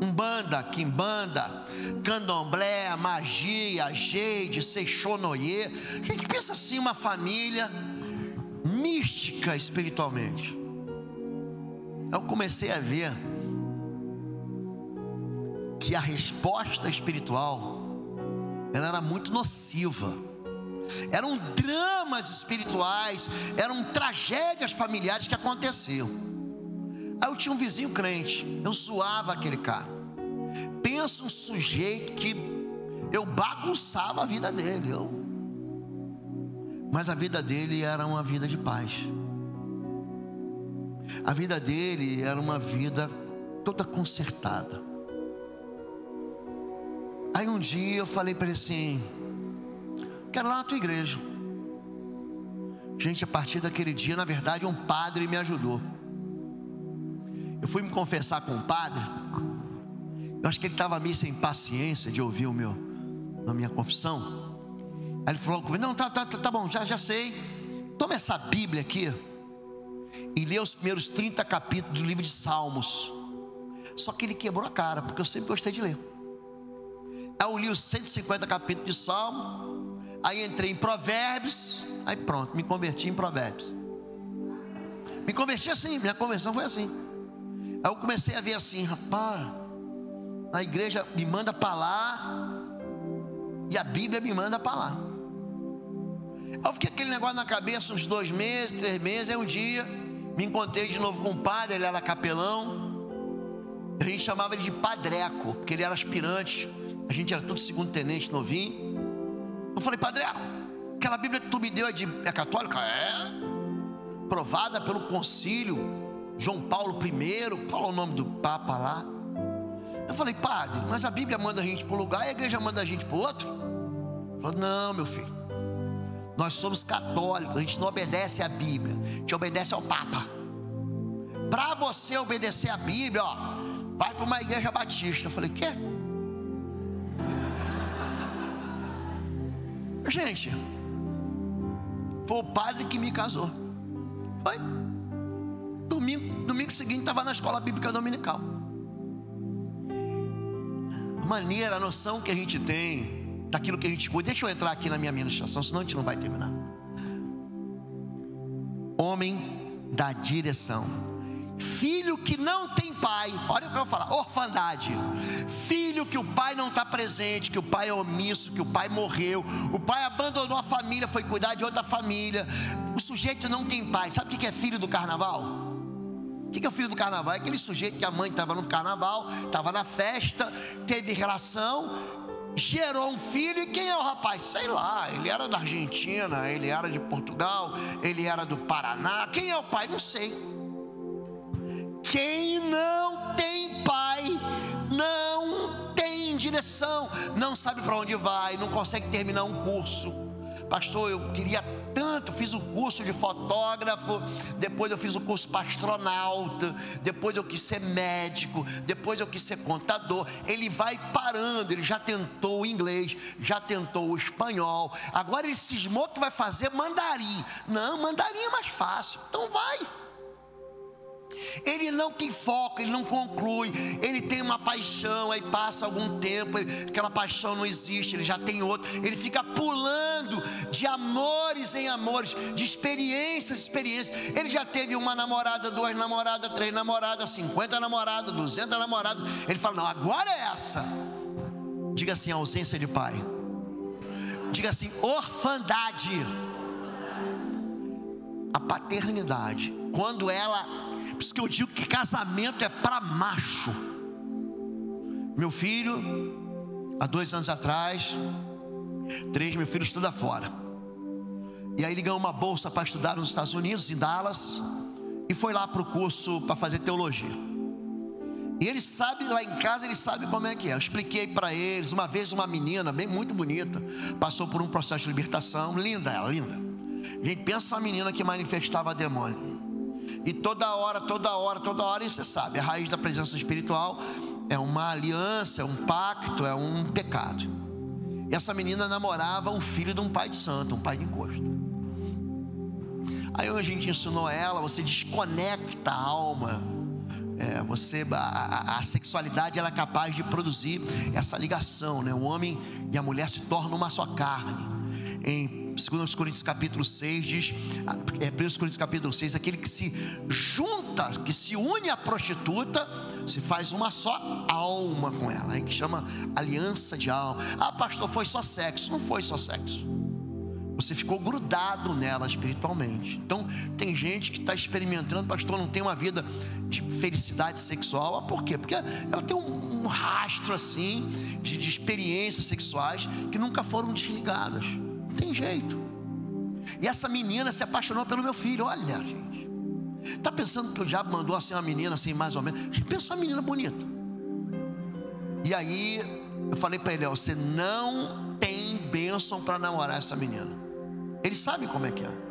Speaker 1: umbanda, quimbanda, candomblé, magia, jeide, seixonoye. A gente pensa assim, uma família mística espiritualmente. Eu comecei a ver que a resposta espiritual, ela era muito nociva. Eram dramas espirituais, eram tragédias familiares que aconteciam. Aí eu tinha um vizinho crente, eu zoava aquele cara. Pensa um sujeito que eu bagunçava a vida dele, mas a vida dele era uma vida de paz. A vida dele era uma vida toda consertada. Aí um dia eu falei para ele assim: quero lá na tua igreja. Gente, a partir daquele dia, na verdade, um padre me ajudou. Eu fui me confessar com o padre. Eu acho que ele estava meio sem paciência de ouvir a minha confissão. Aí ele falou comigo: não, tá bom, já sei. Toma essa Bíblia aqui e lê os primeiros 30 capítulos do livro de Salmos. Só que ele quebrou a cara, porque eu sempre gostei de ler. Aí eu li os 150 capítulos de Salmo. Aí entrei em Provérbios. Aí pronto, me converti em Provérbios. Me converti assim, minha conversão foi assim. Aí eu comecei a ver assim: rapaz, a igreja me manda para lá e a Bíblia me manda para lá. Aí eu fiquei aquele negócio na cabeça uns 2 meses, 3 meses. Aí um dia me encontrei de novo com um padre, ele era capelão. A gente chamava ele de Padreco, porque ele era aspirante. A gente era tudo segundo tenente, novinho. Eu falei: Padreco, aquela Bíblia que tu me deu é católica? É. Provada pelo concílio João Paulo I. Qual é o nome do Papa lá? Eu falei: padre, mas a Bíblia manda a gente para um lugar e a igreja manda a gente para o outro? Ele falou: não, meu filho, nós somos católicos, a gente não obedece à Bíblia, a gente obedece ao Papa. Para você obedecer à Bíblia, vai para uma igreja batista. Eu falei: quê? Gente, foi o padre que me casou. Foi. Domingo seguinte estava na escola bíblica dominical. A maneira, a noção que a gente tem daquilo que a gente cuida. Deixa eu entrar aqui na minha ministração, senão a gente não vai terminar. Homem da direção. Filho que não tem pai. Olha o que eu vou falar: orfandade. Filho que o pai não está presente, que o pai é omisso, que o pai morreu, o pai abandonou a família, foi cuidar de outra família. O sujeito não tem pai. Sabe o que é filho do carnaval? O que é o filho do carnaval? É aquele sujeito que a mãe estava no carnaval, estava na festa, teve relação, gerou um filho. E quem é o rapaz? Sei lá, ele era da Argentina, ele era de Portugal, ele era do Paraná. Quem é o pai? Não sei. Quem não tem pai, não tem direção, não sabe para onde vai, não consegue terminar um curso. Pastor, eu queria tanto, fiz o curso de fotógrafo, depois eu fiz o curso para astronauta, depois eu quis ser médico, depois eu quis ser contador. Ele vai parando, ele já tentou o inglês, já tentou o espanhol, agora ele cismou que vai fazer mandarim. Não, mandarim é mais fácil, então vai. Ele não tem foco, ele não conclui. Ele tem uma paixão, aí passa algum tempo, aquela paixão não existe, ele já tem outro. Ele fica pulando de amores em amores, de experiências em experiências. Ele já teve uma namorada, 2 namoradas, 3 namoradas, 50 namoradas, 200 namoradas. Ele fala: não, agora é essa. Diga assim: ausência de pai. Diga assim: orfandade. A paternidade, quando ela... Por isso que eu digo que casamento é para macho. Meu filho, há 2 anos atrás, 3, meu filho estuda fora. E aí ele ganhou uma bolsa para estudar nos Estados Unidos, em Dallas, e foi lá para o curso para fazer teologia. E ele sabe, lá em casa, ele sabe como é que é. Eu expliquei para eles. Uma vez uma menina, bem muito bonita, passou por um processo de libertação. Linda ela, linda. Gente, pensa uma menina que manifestava demônio. E toda hora, e você sabe, a raiz da presença espiritual é uma aliança, é um pacto, é um pecado. E essa menina namorava um filho de um pai de santo, um pai de encosto. Aí a gente ensinou ela, você desconecta a alma. A sexualidade, ela é capaz de produzir essa ligação, né? O homem e a mulher se tornam uma só carne. Em 2 Coríntios capítulo 6 diz, 1 Coríntios capítulo 6, aquele que se junta, que se une à prostituta, se faz uma só alma com ela, que chama aliança de alma. Ah, pastor, foi só sexo. Não foi só sexo. Você ficou grudado nela espiritualmente. Então, tem gente que está experimentando, pastor, não tem uma vida de felicidade sexual. Ah, por quê? Porque ela tem um rastro assim de experiências sexuais que nunca foram desligadas. Não tem jeito. E essa menina se apaixonou pelo meu filho. Olha, gente, está pensando que o diabo mandou assim uma menina assim, mais ou menos? Pensa uma menina bonita. E aí eu falei para ele: você não tem bênção para namorar essa menina. Eles sabem como é que é.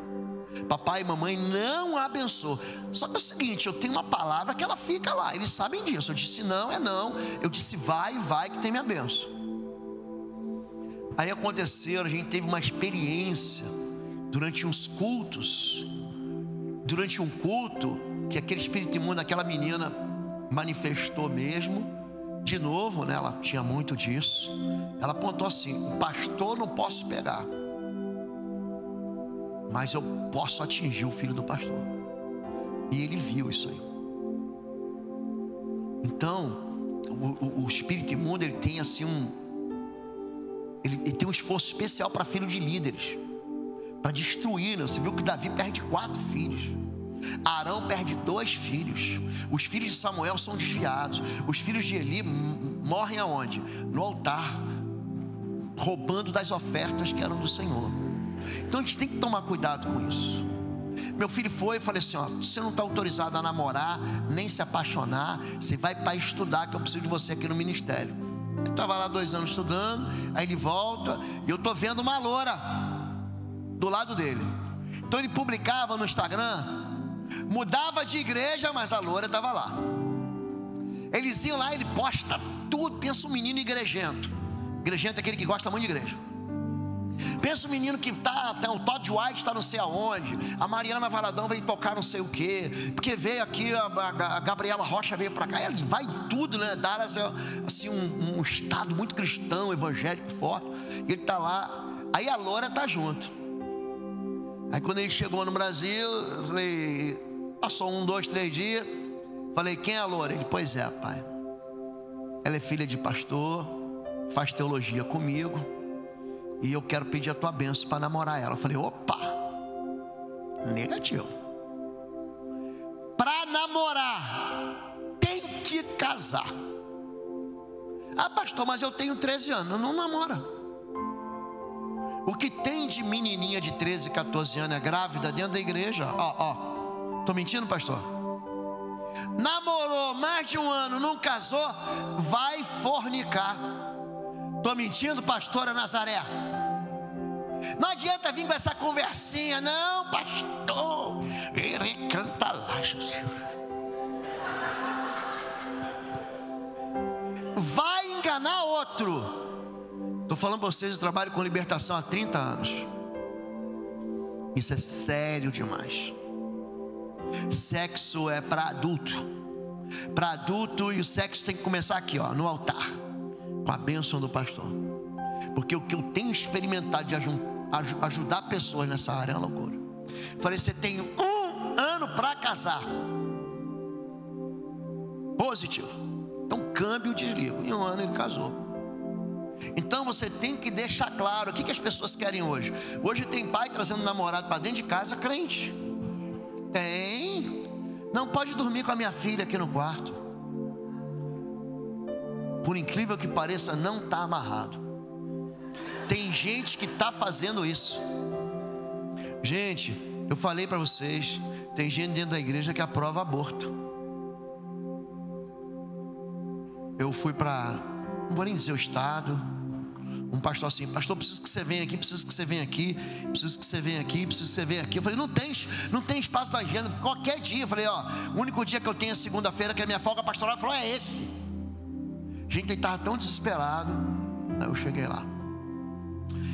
Speaker 1: Papai e mamãe não a abençoam. Só que é o seguinte, eu tenho uma palavra que ela fica lá. Eles sabem disso. Eu disse não, é não. Eu disse vai que tem minha bênção. Aí aconteceu, a gente teve uma experiência durante uns cultos. Durante um culto, que aquele espírito imundo, aquela menina manifestou mesmo. De novo, né, ela tinha muito disso. Ela apontou assim: o pastor não posso pegar, mas eu posso atingir o filho do pastor. E ele viu isso aí. Então, o espírito imundo, ele tem assim ele tem um esforço especial para filho de líderes, para destruir, né? Você viu que Davi perde 4 filhos. Arão perde 2 filhos. Os filhos de Samuel são desviados. Os filhos de Eli morrem aonde? No altar, roubando das ofertas que eram do Senhor. Então a gente tem que tomar cuidado com isso. Meu filho foi e falei assim: ó, você não está autorizado a namorar, nem se apaixonar. Você vai para estudar, que eu preciso de você aqui no ministério. Ele estava lá 2 anos estudando. Aí ele volta e eu estou vendo uma loura do lado dele. Então ele publicava no Instagram, mudava de igreja, mas a loura estava lá. Eles iam lá, ele posta tudo. Pensa um menino igrejento. Igrejento é aquele que gosta muito de igreja. Pensa um menino que o Todd White está não sei aonde, a Mariana Valadão veio tocar não sei o que, porque veio aqui a Gabriela Rocha veio para cá. Ele vai em tudo, né? Dar assim um estado muito cristão, evangélico forte. E ele está lá. Aí a loura está junto. Aí quando ele chegou no Brasil, eu falei, passou 1, 2, 3 dias. Falei: quem é a loura? Ele: pois é, pai, ela é filha de pastor, faz teologia comigo, e eu quero pedir a tua bênção para namorar ela. Eu falei: opa, negativo. Para namorar tem que casar. Ah, pastor, mas eu tenho 13 anos. Não namora. O que tem de menininha de 13, 14 anos é grávida dentro da igreja? Tô mentindo, pastor? Namorou mais de 1 ano, não casou, vai fornicar. Tô mentindo, pastora Nazaré? Não adianta vir com essa conversinha, não, pastor. Ele canta lá. Vai enganar outro. Estou falando para vocês, eu trabalho com libertação há 30 anos. Isso é sério demais. Sexo é para adulto. Para adulto, e o sexo tem que começar aqui, ó, no altar, com a bênção do pastor. Porque o que eu tenho experimentado de ajudar pessoas nessa área é uma loucura. Falei: você tem 1 ano para casar. Positivo. Então câmbio, desligo. Em 1 ano ele casou. Então você tem que deixar claro o que as pessoas querem hoje. Hoje tem pai trazendo namorado para dentro de casa, crente. Tem. Não pode dormir com a minha filha aqui no quarto. Por incrível que pareça, não está amarrado. Tem gente que está fazendo isso. Gente, eu falei para vocês, tem gente dentro da igreja que aprova aborto. eu fui para, não vou nem dizer o estado, um pastor assim: pastor, preciso que você venha aqui, preciso que você venha aqui, preciso que você venha aqui, preciso que você venha aqui. Eu falei: não tem espaço da agenda, qualquer dia. Eu falei: ó, o único dia que eu tenho é segunda-feira, que é minha folga pastoral. Ele falou: é esse. Gente, ele estava tão desesperado. Aí eu cheguei lá: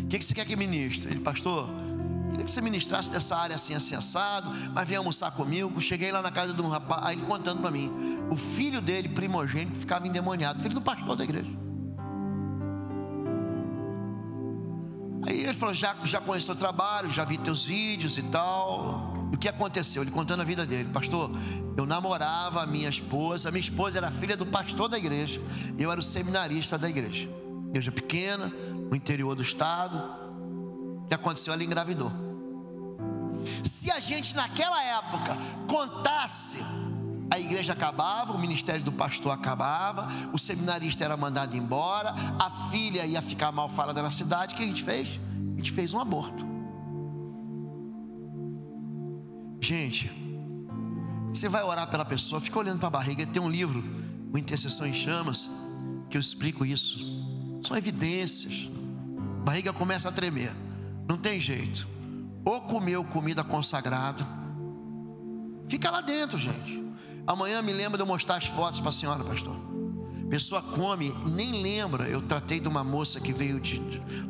Speaker 1: o que você quer que ministre? Ele: pastor, queria que você ministrasse dessa área assim, assim, assado, mas venha almoçar comigo. Cheguei lá na casa de um rapaz, aí ele contando para mim, o filho dele, primogênito, ficava endemoniado, filho do pastor da igreja. Aí ele falou: já conheço o teu trabalho, já vi teus vídeos e tal. E o que aconteceu? Ele contando a vida dele: pastor, eu namorava a minha esposa era filha do pastor da igreja, eu era o seminarista da igreja pequena, no interior do estado. O que aconteceu? Ela engravidou. Se a gente naquela época contasse, a igreja acabava, o ministério do pastor acabava, o seminarista era mandado embora, a filha ia ficar mal falada na cidade. O que a gente fez? A gente fez um aborto. Gente, você vai orar pela pessoa, fica olhando para a barriga. Tem um livro, o Intercessão em Chamas, que eu explico isso. São evidências. A barriga começa a tremer, não tem jeito. Ou comeu comida consagrada, fica lá dentro, gente. Amanhã me lembra de eu mostrar as fotos para a senhora, pastor. Pessoa come, nem lembra. Eu tratei de uma moça que veio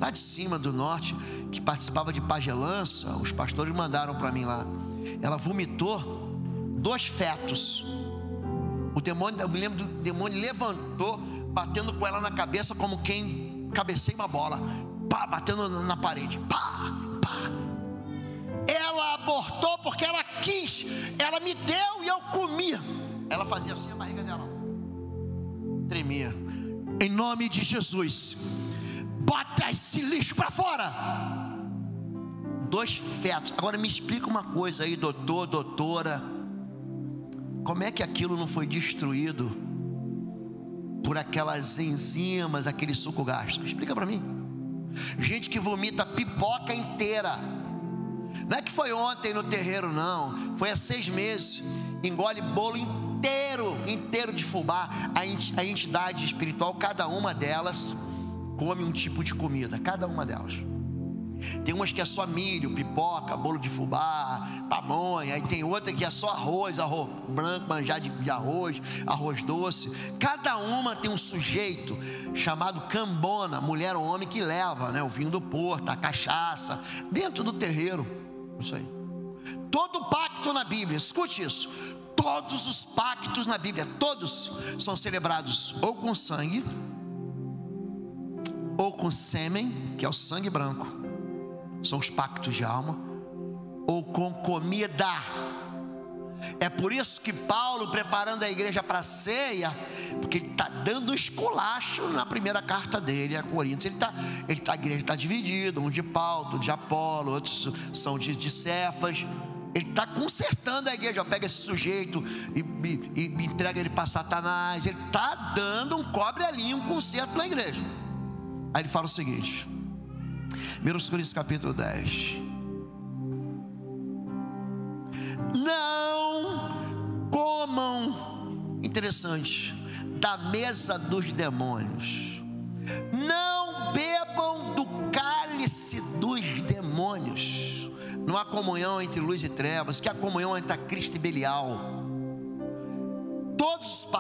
Speaker 1: lá de cima do norte, que participava de pagelança. Os pastores mandaram para mim lá. Ela vomitou 2 fetos. O demônio, eu me lembro do demônio, levantou, batendo com ela na cabeça, como quem cabeceia uma bola, pá, batendo na parede, pá, pá. Ela abortou porque ela quis, ela me deu e eu comi. Ela fazia assim, a barriga dela tremia. Em nome de Jesus, bota esse lixo para fora. 2 fetos. Agora me explica uma coisa aí, doutor, doutora, como é que aquilo não foi destruído por aquelas enzimas, aquele suco gástrico? Explica para mim. Gente que vomita pipoca inteira. Não é que foi ontem no terreiro, não. Foi há 6 meses. Engole bolo inteiro de fubá. A entidade espiritual, cada uma delas come um tipo de comida, cada uma delas. Tem umas que é só milho, pipoca, bolo de fubá, pamonha. Aí tem outra que é só arroz branco, manjar de arroz, arroz doce. Cada uma tem um sujeito chamado cambona, mulher ou homem, que leva, né, o vinho do porto, a cachaça, dentro do terreiro. Isso aí. Todo pacto na Bíblia, escute isso, todos os pactos na Bíblia, todos são celebrados ou com sangue, ou com sêmen, que é o sangue branco, são os pactos de alma, ou com comida. É por isso que Paulo, preparando a igreja para a ceia, porque ele está dando esculacho na primeira carta dele a Coríntios. A igreja está dividida, um de Paulo, outro de Apolo, outros são de Cefas. Ele está consertando a igreja. Pega esse sujeito e entrega ele para Satanás. Ele está dando um cobre ali, um conserto na igreja. Aí ele fala o seguinte, 1 Coríntios capítulo 10: não comam, interessante, da mesa dos demônios, não bebam do cálice dos demônios. Não há comunhão entre luz e trevas, que há comunhão entre a Cristo e Belial.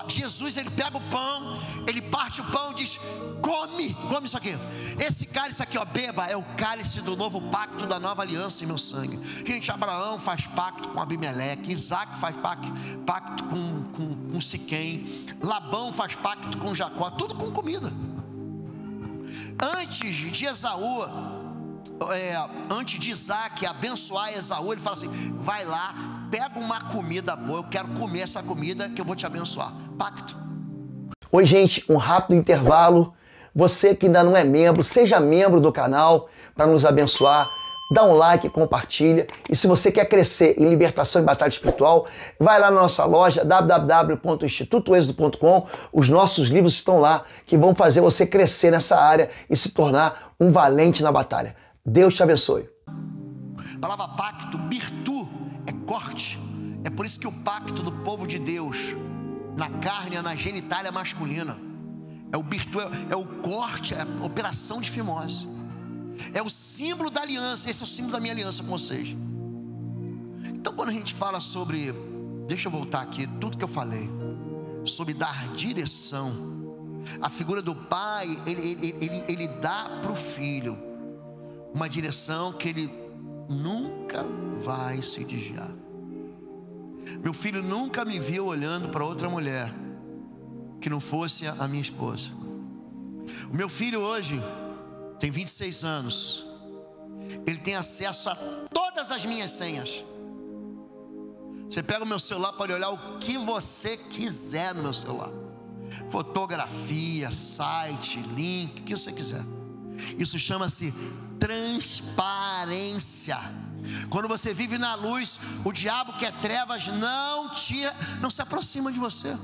Speaker 1: Jesus, ele pega o pão, ele parte o pão e diz: come isso aqui. Esse cálice aqui, ó, beba, é o cálice do novo pacto, da nova aliança em meu sangue. Gente, Abraão faz pacto com Abimeleque, Isaac faz pacto com Siquém, Labão faz pacto com Jacó, tudo com comida. Antes de Isaac abençoar Esaú, ele fala assim: vai lá, pega uma comida boa, eu quero comer essa comida que eu vou te abençoar. Pacto.
Speaker 2: Oi, gente, um rápido intervalo. Você que ainda não é membro, seja membro do canal para nos abençoar. Dá um like, compartilha. E se você quer crescer em libertação e batalha espiritual, vai lá na nossa loja www.institutoexodo.com. Os nossos livros estão lá, que vão fazer você crescer nessa área e se tornar um valente na batalha. Deus te abençoe.
Speaker 1: A palavra pacto, birtu, é corte. É por isso que o pacto do povo de Deus na carne é na genitália masculina. é o corte, é a operação de fimose. É o símbolo da aliança. Esse é o símbolo da minha aliança com vocês. Então quando a gente fala sobre, deixa eu voltar aqui, tudo que eu falei sobre dar direção, a figura do pai, ele dá para o filho uma direção que ele nunca vai se desviar. Meu filho nunca me viu olhando para outra mulher que não fosse a minha esposa. O meu filho hoje tem 26 anos. Ele tem acesso a todas as minhas senhas. Você pega o meu celular para olhar o que você quiser no meu celular. Fotografia, site, link, o que você quiser. Isso chama-se transparência. Quando você vive na luz, o diabo que é trevas não se aproxima de você.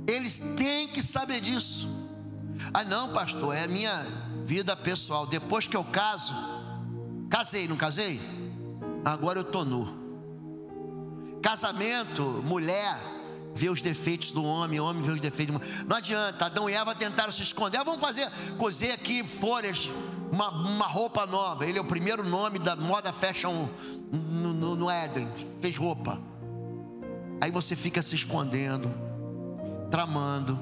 Speaker 1: Eles têm que saber disso. Ah não, pastor, é a minha vida pessoal. Depois que eu casei, não casei? Agora eu estou nu. Casamento, mulher vê os defeitos do homem, homem vê os defeitos da mulher. Não adianta, Adão e Eva tentaram se esconder. Vamos cozer aqui folhas, uma roupa nova. Ele é o primeiro nome da moda fashion no Éden, fez roupa. Aí você fica se escondendo, tramando,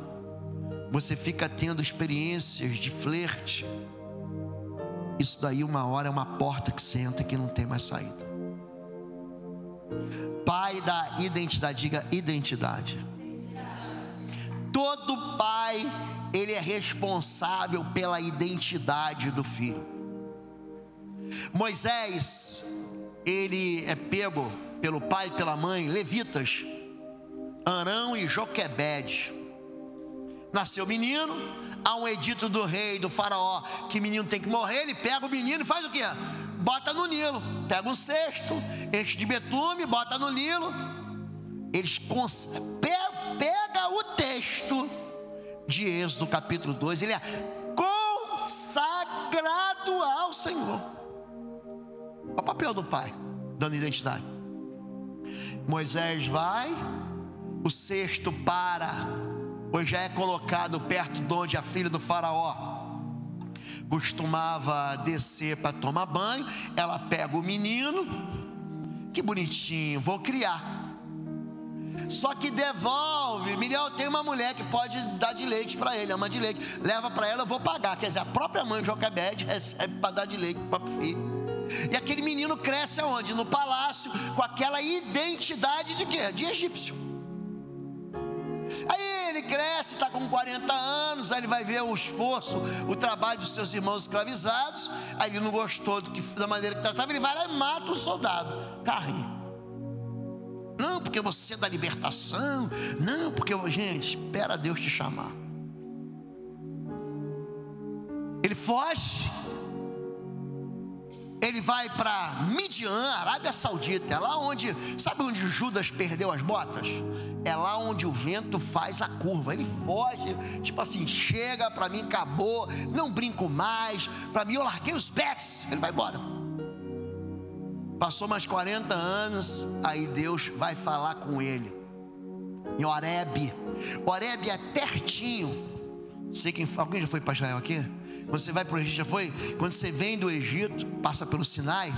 Speaker 1: você fica tendo experiências de flerte. Isso daí uma hora é uma porta que você entra que não tem mais saída. Pai da identidade, diga identidade. Todo pai, ele é responsável pela identidade do filho. Moisés, ele é pego pelo pai e pela mãe, levitas, Arão e Joquebede. Nasceu menino, há um edito do rei, do faraó, que menino tem que morrer. Ele pega o menino e faz o quê? Bota no Nilo, pega um cesto, enche de betume, bota no Nilo. Eles pega o texto de Êxodo capítulo 2, ele é consagrado ao Senhor. Olha o papel do pai, dando identidade. Moisés vai, o cesto pois já é colocado perto de onde a filha do faraó costumava descer para tomar banho. Ela pega o menino, que bonitinho, vou criar. Só que devolve. Miriam, tem uma mulher que pode dar de leite para ele, ama de leite, leva para ela, eu vou pagar. Quer dizer, a própria mãe de Joquebede recebe para dar de leite para o filho. E aquele menino cresce aonde? No palácio, com aquela identidade de quê? De egípcio. Aí ele cresce, está com 40 anos, aí ele vai ver o esforço, o trabalho dos seus irmãos escravizados. Aí ele não gostou da maneira que tratava, ele vai lá e mata o soldado, carne. Não, porque você é da libertação. Não, porque, gente, espera Deus te chamar. Ele foge. Ele vai para Midian, Arábia Saudita. É lá onde, sabe onde Judas perdeu as botas? É lá onde o vento faz a curva. Ele foge, tipo assim, chega, para mim acabou, não brinco mais, para mim eu larguei os bets. Ele vai embora. Passou mais 40 anos, aí Deus vai falar com ele em Horebe. Horebe é pertinho. Sei quem, alguém já foi para Israel aqui? Quando você vai para o Egito, já foi? Quando você vem do Egito, passa pelo Sinai,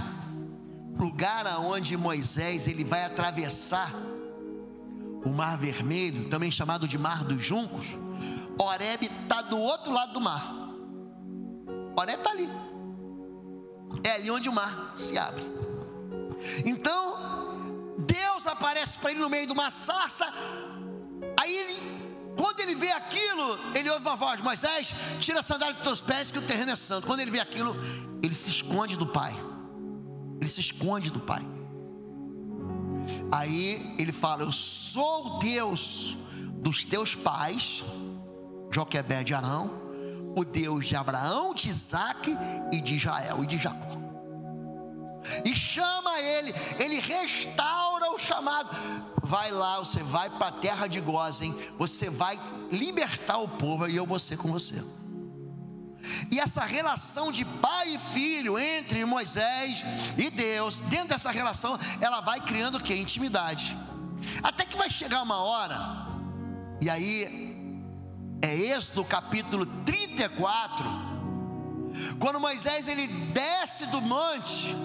Speaker 1: lugar aonde Moisés ele vai atravessar o Mar Vermelho, também chamado de Mar dos Juncos. Horebe está do outro lado do mar. Horebe está ali. É ali onde o mar se abre. Então Deus aparece para ele no meio de uma sarça. Aí quando ele vê aquilo, ele ouve uma voz: Moisés, tira a sandália dos teus pés que o terreno é santo. Quando ele vê aquilo, ele se esconde do pai. Ele se esconde do pai. Aí ele fala: eu sou o Deus dos teus pais, Joquebede e Arão, o Deus de Abraão, de Isaac e de Israel e de Jacó. E chama ele restaura o chamado. Vai lá, você vai para a terra de Gósen, você vai libertar o povo e eu vou ser com você. E essa relação de pai e filho entre Moisés e Deus, dentro dessa relação, ela vai criando o quê? Intimidade. Até que vai chegar uma hora, e aí É Êxodo capítulo 34. Quando Moisés ele desce do monte,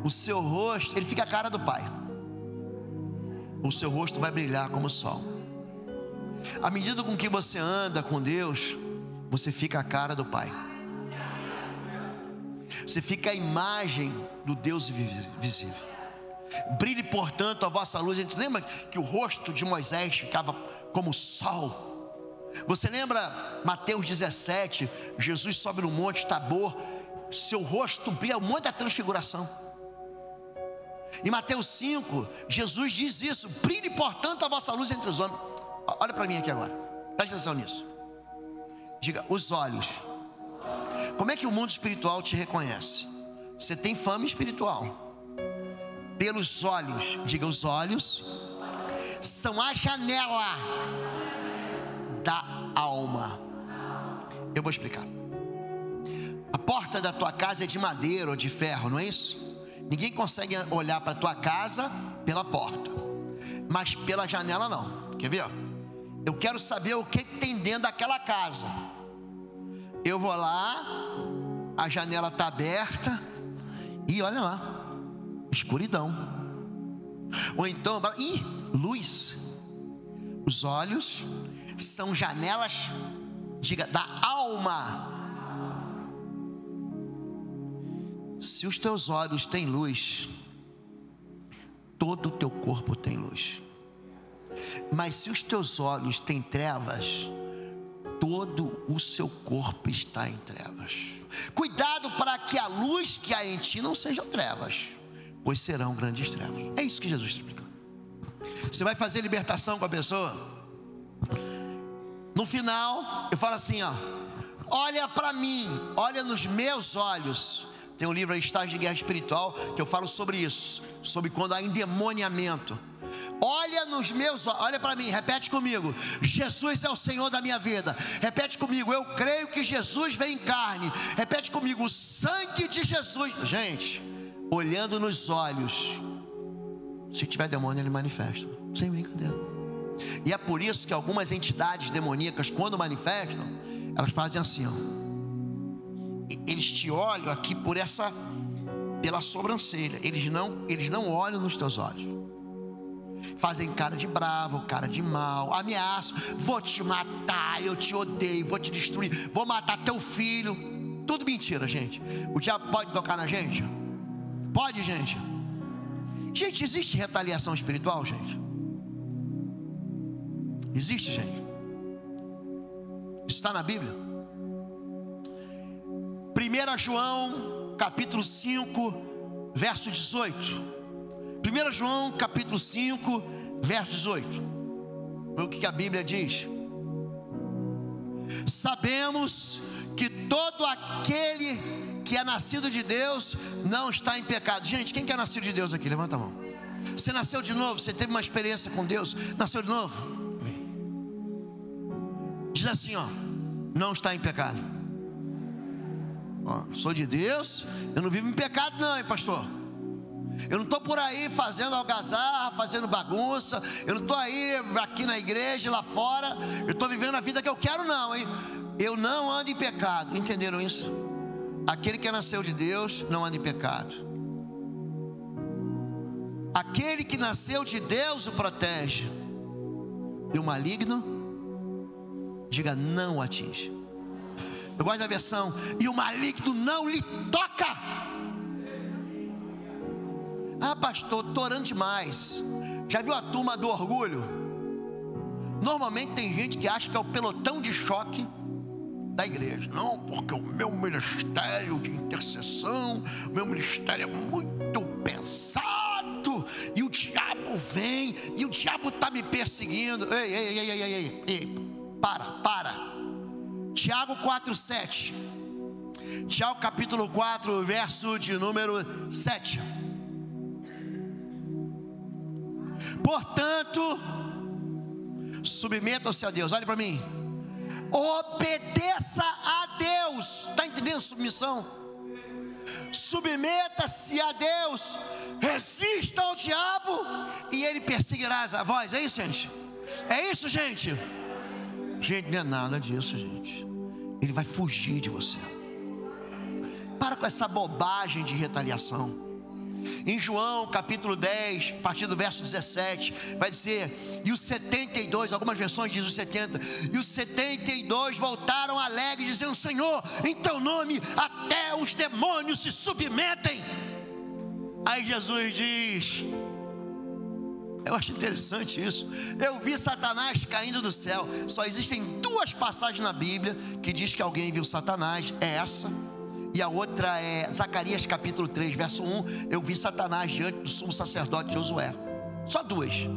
Speaker 1: o seu rosto, ele fica a cara do Pai. O seu rosto vai brilhar como o sol. À medida com que você anda com Deus, você fica a cara do Pai. Você fica a imagem do Deus visível. Brilhe, portanto, a vossa luz. A gente lembra que o rosto de Moisés ficava como o sol. Você lembra Mateus 17, Jesus sobe no monte Tabor, seu rosto brilha, o monte da transfiguração. Em Mateus 5, Jesus diz isso: brilhe, portanto, a vossa luz entre os homens. Olha para mim aqui agora, preste atenção nisso. Diga, os olhos. Como é que o mundo espiritual te reconhece? Você tem fama espiritual pelos olhos. Diga, os olhos são a janela da alma. Eu vou explicar. A porta da tua casa é de madeira ou de ferro, não é isso? Ninguém consegue olhar para a tua casa pela porta, mas pela janela não. Quer ver? Eu quero saber o que tem dentro daquela casa. Eu vou lá, a janela está aberta e olha lá, escuridão. Ou então, luz. Os olhos são janelas, diga, da alma. Se os teus olhos têm luz, todo o teu corpo tem luz. Mas se os teus olhos têm trevas, todo o seu corpo está em trevas. Cuidado para que a luz que há em ti não sejam trevas, pois serão grandes trevas. É isso que Jesus está explicando. Você vai fazer libertação com a pessoa. No final, eu falo assim, ó: olha para mim, olha nos meus olhos. Tem um livro aí, Estágio de Guerra Espiritual, que eu falo sobre isso, sobre quando há endemoniamento. Olha nos meus olhos, olha para mim, repete comigo: Jesus é o Senhor da minha vida. Repete comigo: eu creio que Jesus vem em carne. Repete comigo: o sangue de Jesus. Gente, olhando nos olhos, se tiver demônio, ele manifesta, sem brincadeira. E é por isso que algumas entidades demoníacas, quando manifestam, elas fazem assim, ó. Eles te olham aqui pela sobrancelha. Eles não olham nos teus olhos. Fazem cara de bravo, cara de mal, ameaçam: vou te matar, eu te odeio, vou te destruir, vou matar teu filho. Tudo mentira, gente. O diabo pode tocar na gente? Pode, gente? Gente, existe retaliação espiritual, gente? Existe, gente? Isso está na Bíblia. 1 João capítulo 5, verso 18. 1 João capítulo 5, verso 18. O que a Bíblia diz? Sabemos que todo aquele que é nascido de Deus não está em pecado. Gente, quem que é nascido de Deus aqui? Levanta a mão. Você nasceu de novo? Você teve uma experiência com Deus? Nasceu de novo? Diz assim, ó: não está em pecado. Sou de Deus, eu não vivo em pecado não, hein, pastor? Eu não estou por aí fazendo algazarra, fazendo bagunça. Eu não estou aí aqui na igreja, lá fora. Eu estou vivendo a vida que eu quero não, hein? Eu não ando em pecado. Entenderam isso? Aquele que nasceu de Deus não anda em pecado. Aquele que nasceu de Deus o protege, e o maligno, diga, não o atinge. Eu gosto da versão: e o maligno não lhe toca. Ah, pastor, estou orando demais. Já viu a turma do orgulho? Normalmente tem gente que acha que é o pelotão de choque da igreja. Não, porque o meu ministério de intercessão, o meu ministério é muito pesado, e o diabo vem, e o diabo está me perseguindo. Ei, para. Tiago 4:7. Tiago capítulo 4, verso de número 7. Portanto, submetam-se a Deus. Olha para mim. Obedeça a Deus. Está entendendo submissão? Submeta-se a Deus. Resista ao diabo e ele perseguirá a vós. É isso, gente? É isso, gente? Gente, não é nada disso, gente. Ele vai fugir de você. Para com essa bobagem de retaliação. Em João capítulo 10, a partir do verso 17, vai dizer: e os 72, algumas versões dizem os 70, e os 72 voltaram alegres, dizendo: Senhor, em teu nome até os demônios se submetem. Aí Jesus diz, eu acho interessante isso: eu vi Satanás caindo do céu. Só existem duas passagens na Bíblia que diz que alguém viu Satanás, é essa. E a outra é Zacarias capítulo 3, verso 1. Eu vi Satanás diante do sumo sacerdote Josué. Só duas.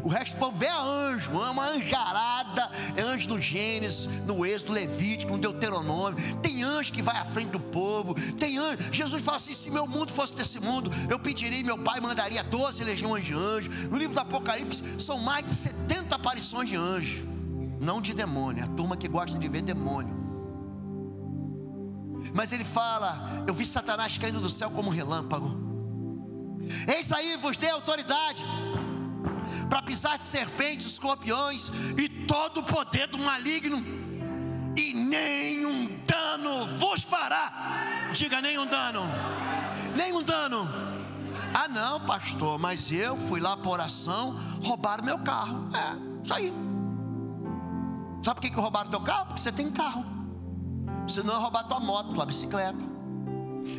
Speaker 1: O resto do povo vê anjo, uma anjarada. É anjo no Gênesis, no Êxodo, Levítico, no Deuteronômio. Tem anjo que vai à frente do povo. Tem anjo. Jesus fala assim: se meu mundo fosse desse mundo, eu pediria, meu pai mandaria 12 legiões de anjos. No livro do Apocalipse são mais de 70 aparições de anjos. Não de demônio, a turma que gosta de ver demônio. Mas ele fala: eu vi Satanás caindo do céu como um relâmpago. Eis aí vos dei autoridade para pisar de serpentes, escorpiões e todo o poder do maligno, e nenhum dano vos fará. Diga: nenhum dano. Nenhum dano. Ah não, pastor, mas eu fui lá por oração, roubaram meu carro. É, isso aí. Sabe por que roubaram teu carro? Porque você tem carro. Senão roubar tua moto, tua bicicleta.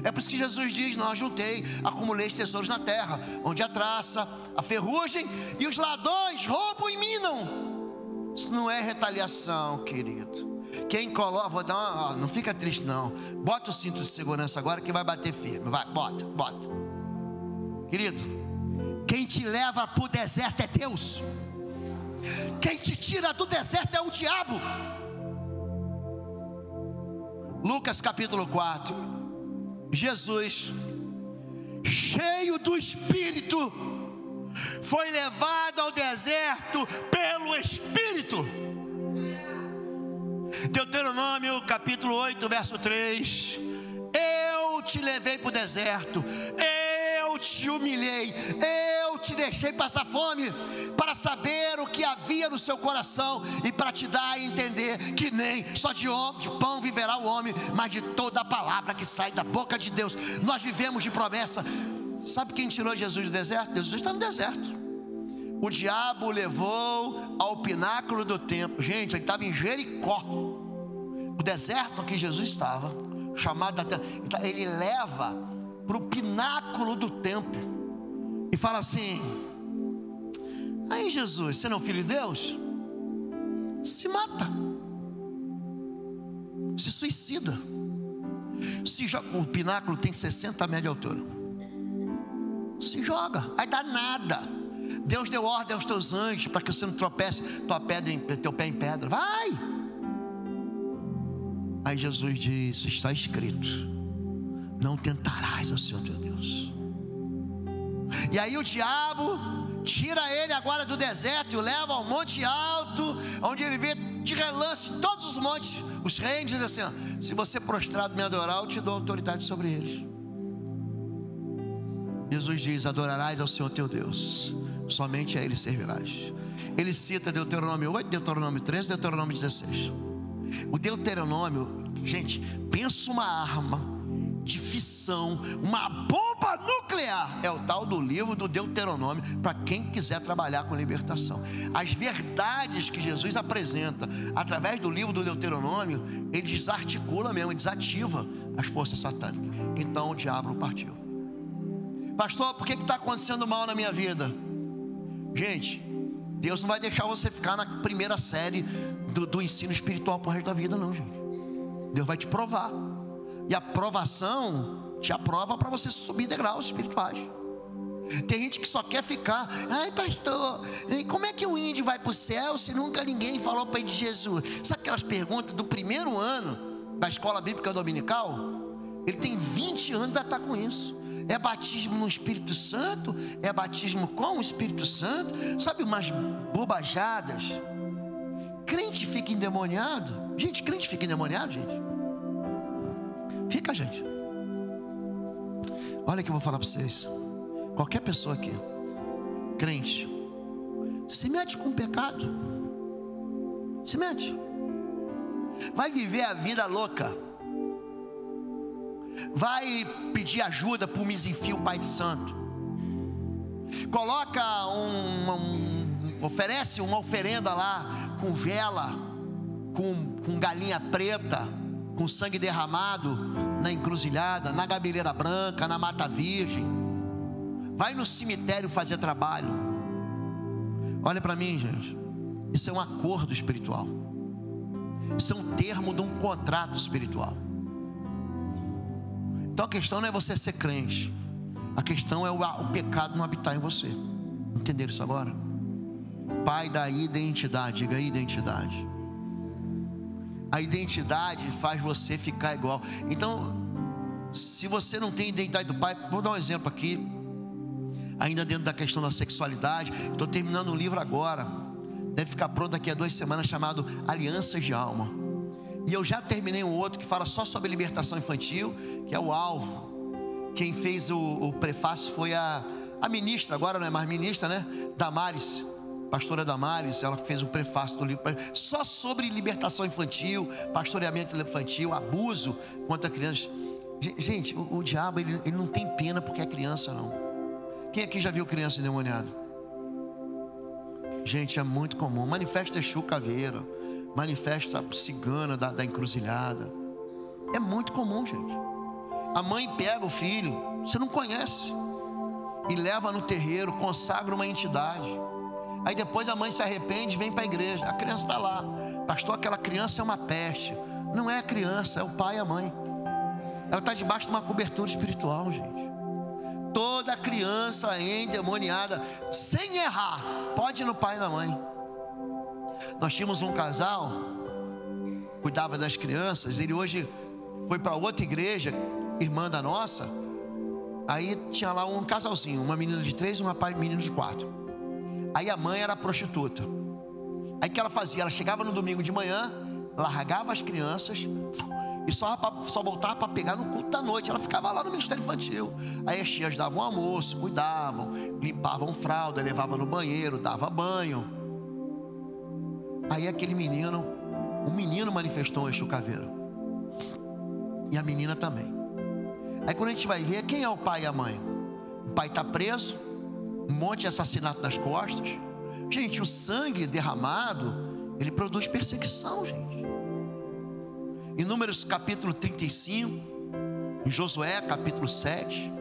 Speaker 1: É por isso que Jesus diz: não ajuntei, acumulei tesouros na terra, onde a traça, a ferrugem e os ladrões roubam e minam. Isso não é retaliação, querido. Quem coloca, vou dar uma, não fica triste não. Bota o cinto de segurança agora que vai bater firme. Vai, bota. Querido, quem te leva para o deserto é Deus. Quem te tira do deserto é o diabo. Lucas capítulo 4, Jesus, cheio do Espírito, foi levado ao deserto pelo Espírito. Deuteronômio capítulo 8, verso 3: eu te levei para o deserto, eu te humilhei, eu te deixei passar fome, para saber o que havia no seu coração, e para te dar a entender que nem só de pão viverá o homem, mas de toda a palavra que sai da boca de Deus. Nós vivemos de promessa. Sabe quem tirou Jesus do deserto? Jesus está no deserto. O diabo levou ao pináculo do templo. Gente, ele estava em Jericó, o deserto que Jesus estava, chamado da terra. Ele leva para o pináculo do templo e fala assim: aí Jesus, você não é filho de Deus? Se mata, se suicida, se joga. O pináculo tem 60 metros de altura. Se joga, vai dar nada. Deus deu ordem aos teus anjos para que você não tropece teu pé em pedra. Vai. Aí Jesus diz: está escrito, não tentarás ao Senhor teu Deus. E aí o diabo tira ele agora do deserto e o leva ao monte alto, onde ele vê de relance todos os montes. Os reis dizem assim: ó, se você prostrado me adorar, eu te dou autoridade sobre eles. Jesus diz: adorarás ao Senhor teu Deus, somente a Ele servirás. Ele cita Deuteronômio 8, Deuteronômio 13, Deuteronômio 16. O Deuteronômio, gente, pensa uma arma de fissão, uma bomba nuclear. É o tal do livro do Deuteronômio, para quem quiser trabalhar com libertação. As verdades que Jesus apresenta através do livro do Deuteronômio, ele desarticula mesmo, desativa as forças satânicas. Então o diabo partiu. Pastor, por que está acontecendo mal na minha vida? Gente, Deus não vai deixar você ficar na primeira série do ensino espiritual pro resto da vida, não, gente. Deus vai te provar. E a provação te aprova para você subir degraus espirituais. Tem gente que só quer ficar: ai pastor, como é que o índio vai para o céu se nunca ninguém falou para ele de Jesus? Sabe aquelas perguntas do primeiro ano da escola bíblica dominical? Ele tem 20 anos e ainda está com isso. É batismo no Espírito Santo? É batismo com o Espírito Santo? Sabe umas bobajadas? Crente fica endemoniado. Gente, crente fica endemoniado, gente. Fica, gente. Olha o que eu vou falar para vocês. Qualquer pessoa aqui, crente, se mete com o pecado, Se mete. Vai viver a vida louca. Vai pedir ajuda para o Misifio Pai de Santo. Coloca oferece uma oferenda lá com vela, com galinha preta, com sangue derramado na encruzilhada, na gabeleira branca, na mata virgem. Vai no cemitério fazer trabalho. Olha para mim, gente. Isso é um acordo espiritual. Isso é um termo de um contrato espiritual. Então a questão não é você ser crente. A questão é o pecado não habitar em você. Entenderam isso agora? Pai da identidade. Diga aí, identidade. A identidade faz você ficar igual. Então, se você não tem identidade do Pai, vou dar um exemplo aqui. Ainda dentro da questão da sexualidade. Estou terminando um livro agora. Deve ficar pronto daqui a 2 semanas, chamado Alianças de Alma. E eu já terminei um outro que fala só sobre libertação infantil, que é o alvo. Quem fez o prefácio foi a ministra, agora não é mais ministra, né? Damares, pastora Damares. Ela fez o prefácio do livro só sobre libertação infantil, pastoreamento infantil, abuso contra crianças. Gente, o diabo ele não tem pena porque é criança, não. Quem aqui já viu criança endemoniada? Gente, é muito comum. Manifesta Exu Caveira, manifesta cigana da encruzilhada. É muito comum, gente. A mãe pega o filho, você não conhece, e leva no terreiro, consagra uma entidade. Aí depois a mãe se arrepende e vem para a igreja. A criança está lá. Pastor, aquela criança é uma peste. Não é a criança, é o pai e a mãe. Ela está debaixo de uma cobertura espiritual, gente. Toda criança endemoniada, sem errar, pode ir no pai e na mãe. Nós tínhamos um casal, cuidava das crianças. Ele hoje foi para outra igreja, irmã da nossa. Aí tinha lá um casalzinho, uma menina de 3 e um rapaz, menino de 4. Aí a mãe era prostituta. Aí o que ela fazia? Ela chegava no domingo de manhã, largava as crianças e só voltava para pegar no culto da noite. Ela ficava lá no ministério infantil. Aí as tias davam almoço, cuidavam, limpavam fralda, levavam no banheiro, dava banho. Aí aquele menino, um menino manifestou um Exu Caveira. E a menina também. Aí quando a gente vai ver, quem é o pai e a mãe? O pai está preso, um monte de assassinato nas costas. Gente, o sangue derramado, ele produz perseguição, gente. Em Números capítulo 35, em Josué capítulo 7,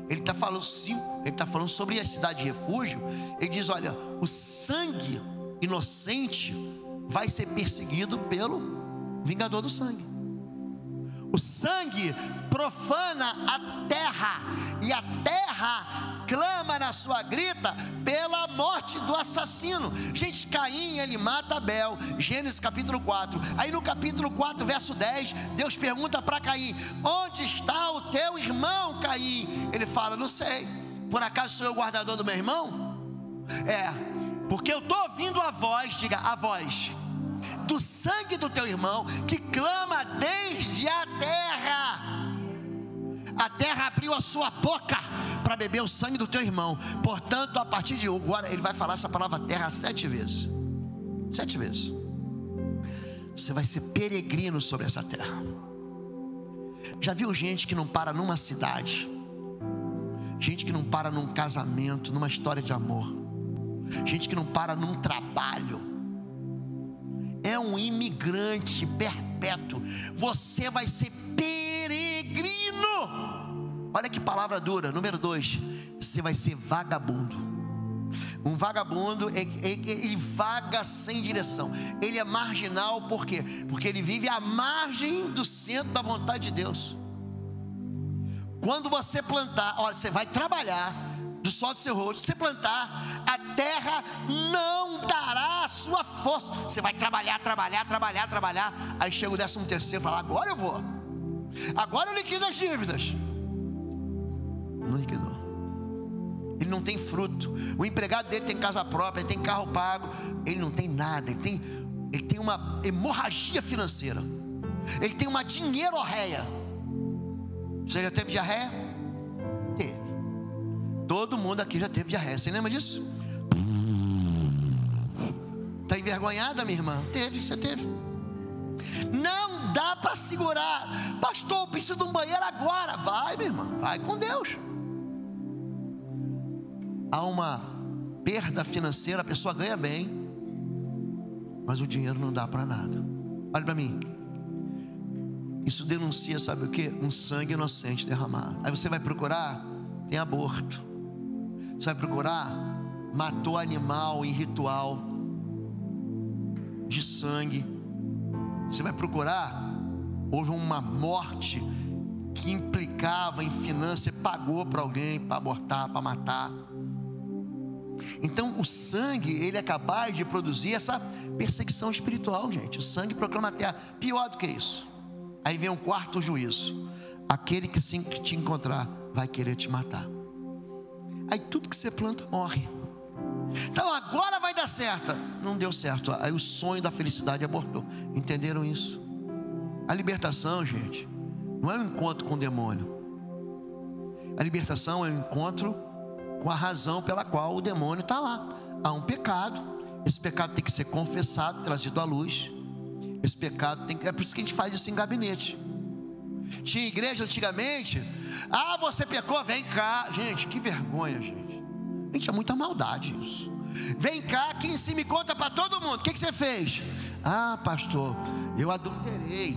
Speaker 1: ele está falando sobre a cidade de refúgio. Ele diz, olha, o sangue inocente vai ser perseguido pelo vingador do sangue. O sangue profana a terra, e a terra clama na sua grita pela morte do assassino. Gente, Caim, ele mata Abel, Gênesis capítulo 4. Aí no capítulo 4, verso 10, Deus pergunta para Caim: onde está o teu irmão, Caim? Ele fala: não sei. Por acaso sou eu o guardador do meu irmão? Porque eu estou ouvindo a voz, diga, a voz do sangue do teu irmão, que clama desde a terra. A terra abriu a sua boca para beber o sangue do teu irmão. Portanto, a partir de agora, ele vai falar essa palavra terra 7 vezes. 7 vezes. Você vai ser peregrino sobre essa terra. Já viu gente que não para numa cidade? Gente que não para num casamento, numa história de amor. Gente que não para num trabalho. É um imigrante perpétuo. Você vai ser peregrino. Olha que palavra dura. Número 2, você vai ser vagabundo. Um vagabundo, ele vaga sem direção. Ele é marginal, por quê? Porque ele vive à margem do centro da vontade de Deus. Quando você plantar, olha, você vai trabalhar do sol do seu rosto. Se plantar, a terra não dará a sua força. Você vai trabalhar. Aí chega o 13º e fala: agora eu vou. Agora eu liquido as dívidas. Não liquidou. Ele não tem fruto. O empregado dele tem casa própria, ele tem carro pago. Ele não tem nada. Ele tem uma hemorragia financeira. Ele tem uma dinheirorreia. Você já teve diarreia? Teve. Todo mundo aqui já teve diarreia. Você lembra disso? Está envergonhada, minha irmã? Teve, você teve. Não dá para segurar. Pastor, eu preciso de um banheiro agora. Vai, minha irmã, vai com Deus. Há uma perda financeira, a pessoa ganha bem, mas o dinheiro não dá para nada. Olha para mim. Isso denuncia, sabe o que? Um sangue inocente derramado. Aí você vai procurar, tem aborto. Você vai procurar, matou animal em ritual de sangue. Você vai procurar, houve uma morte que implicava em finanças, você pagou para alguém para abortar, para matar. Então o sangue, ele é capaz de produzir essa perseguição espiritual, gente. O sangue proclama a terra. Pior do que isso, aí vem um quarto juízo: aquele que te encontrar vai querer te matar. Aí tudo que você planta morre. Então agora vai dar certo. Não deu certo. Aí o sonho da felicidade abortou. Entenderam isso? A libertação, gente, não é um encontro com o demônio. A libertação é um encontro com a razão pela qual o demônio está lá. Há um pecado. Esse pecado tem que ser confessado, trazido à luz. Esse pecado tem que... É por isso que a gente faz isso em gabinete. Tinha igreja antigamente: ah, você pecou, vem cá. Gente, que vergonha, gente. Gente, é muita maldade isso. Vem cá, aqui em cima, e conta para todo mundo. O que você fez? Ah, pastor, eu adulterei.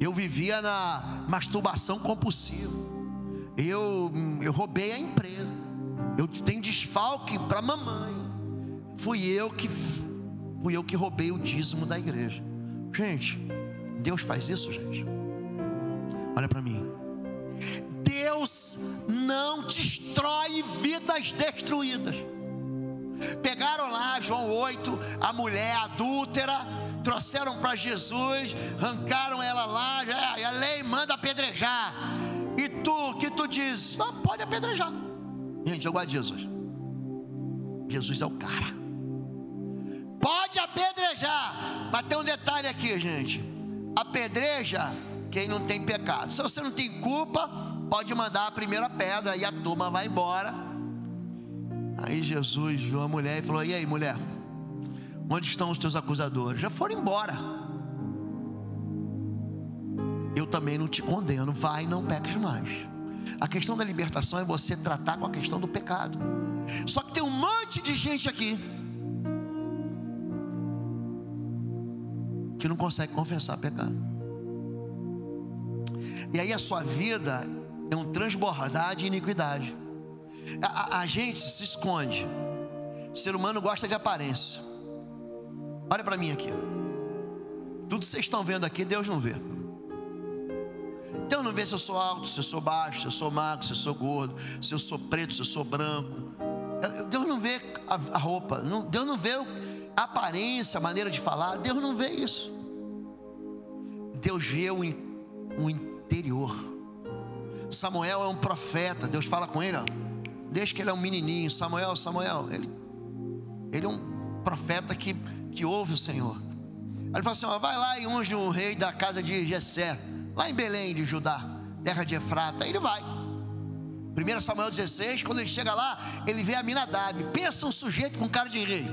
Speaker 1: Eu vivia na masturbação compulsiva. Eu roubei a empresa. Eu tenho desfalque para mamãe. Fui eu que roubei o dízimo da igreja. Gente, Deus faz isso, gente. Olha para mim. Deus não destrói vidas destruídas. Pegaram lá, João 8, a mulher adúltera, trouxeram para Jesus, arrancaram ela lá, e a lei manda apedrejar. E tu, que tu dizes? Não, pode apedrejar. Gente, eu gosto de Jesus. Jesus é o cara. Pode apedrejar. Mas tem um detalhe aqui, gente. Apedreja quem não tem pecado. Se você não tem culpa, pode mandar a primeira pedra e a turma vai embora. Aí Jesus viu a mulher e falou: e aí, mulher, onde estão os teus acusadores? Já foram embora. Eu também não te condeno. Vai, não peques mais. A questão da libertação é você tratar com a questão do pecado. Só que tem um monte de gente aqui que não consegue confessar pecado. E aí a sua vida é um transbordar de iniquidade. A gente se esconde. O ser humano gosta de aparência. Olha para mim aqui. Tudo que vocês estão vendo aqui, Deus não vê. Deus não vê se eu sou alto, se eu sou baixo, se eu sou magro, se eu sou gordo, se eu sou preto, se eu sou branco. Deus não vê a roupa. Deus não vê a aparência, a maneira de falar. Deus não vê isso. Deus vê o interior. Samuel é um profeta. Deus fala com ele, ó, desde que ele é um menininho. Samuel, ele é um profeta que ouve o Senhor. Aí ele fala assim: ó, vai lá e unge o rei da casa de Jessé, lá em Belém de Judá, terra de Efrata. Aí ele vai. 1 Samuel 16, quando ele chega lá, ele vê Aminadab. Pensa um sujeito com cara de rei,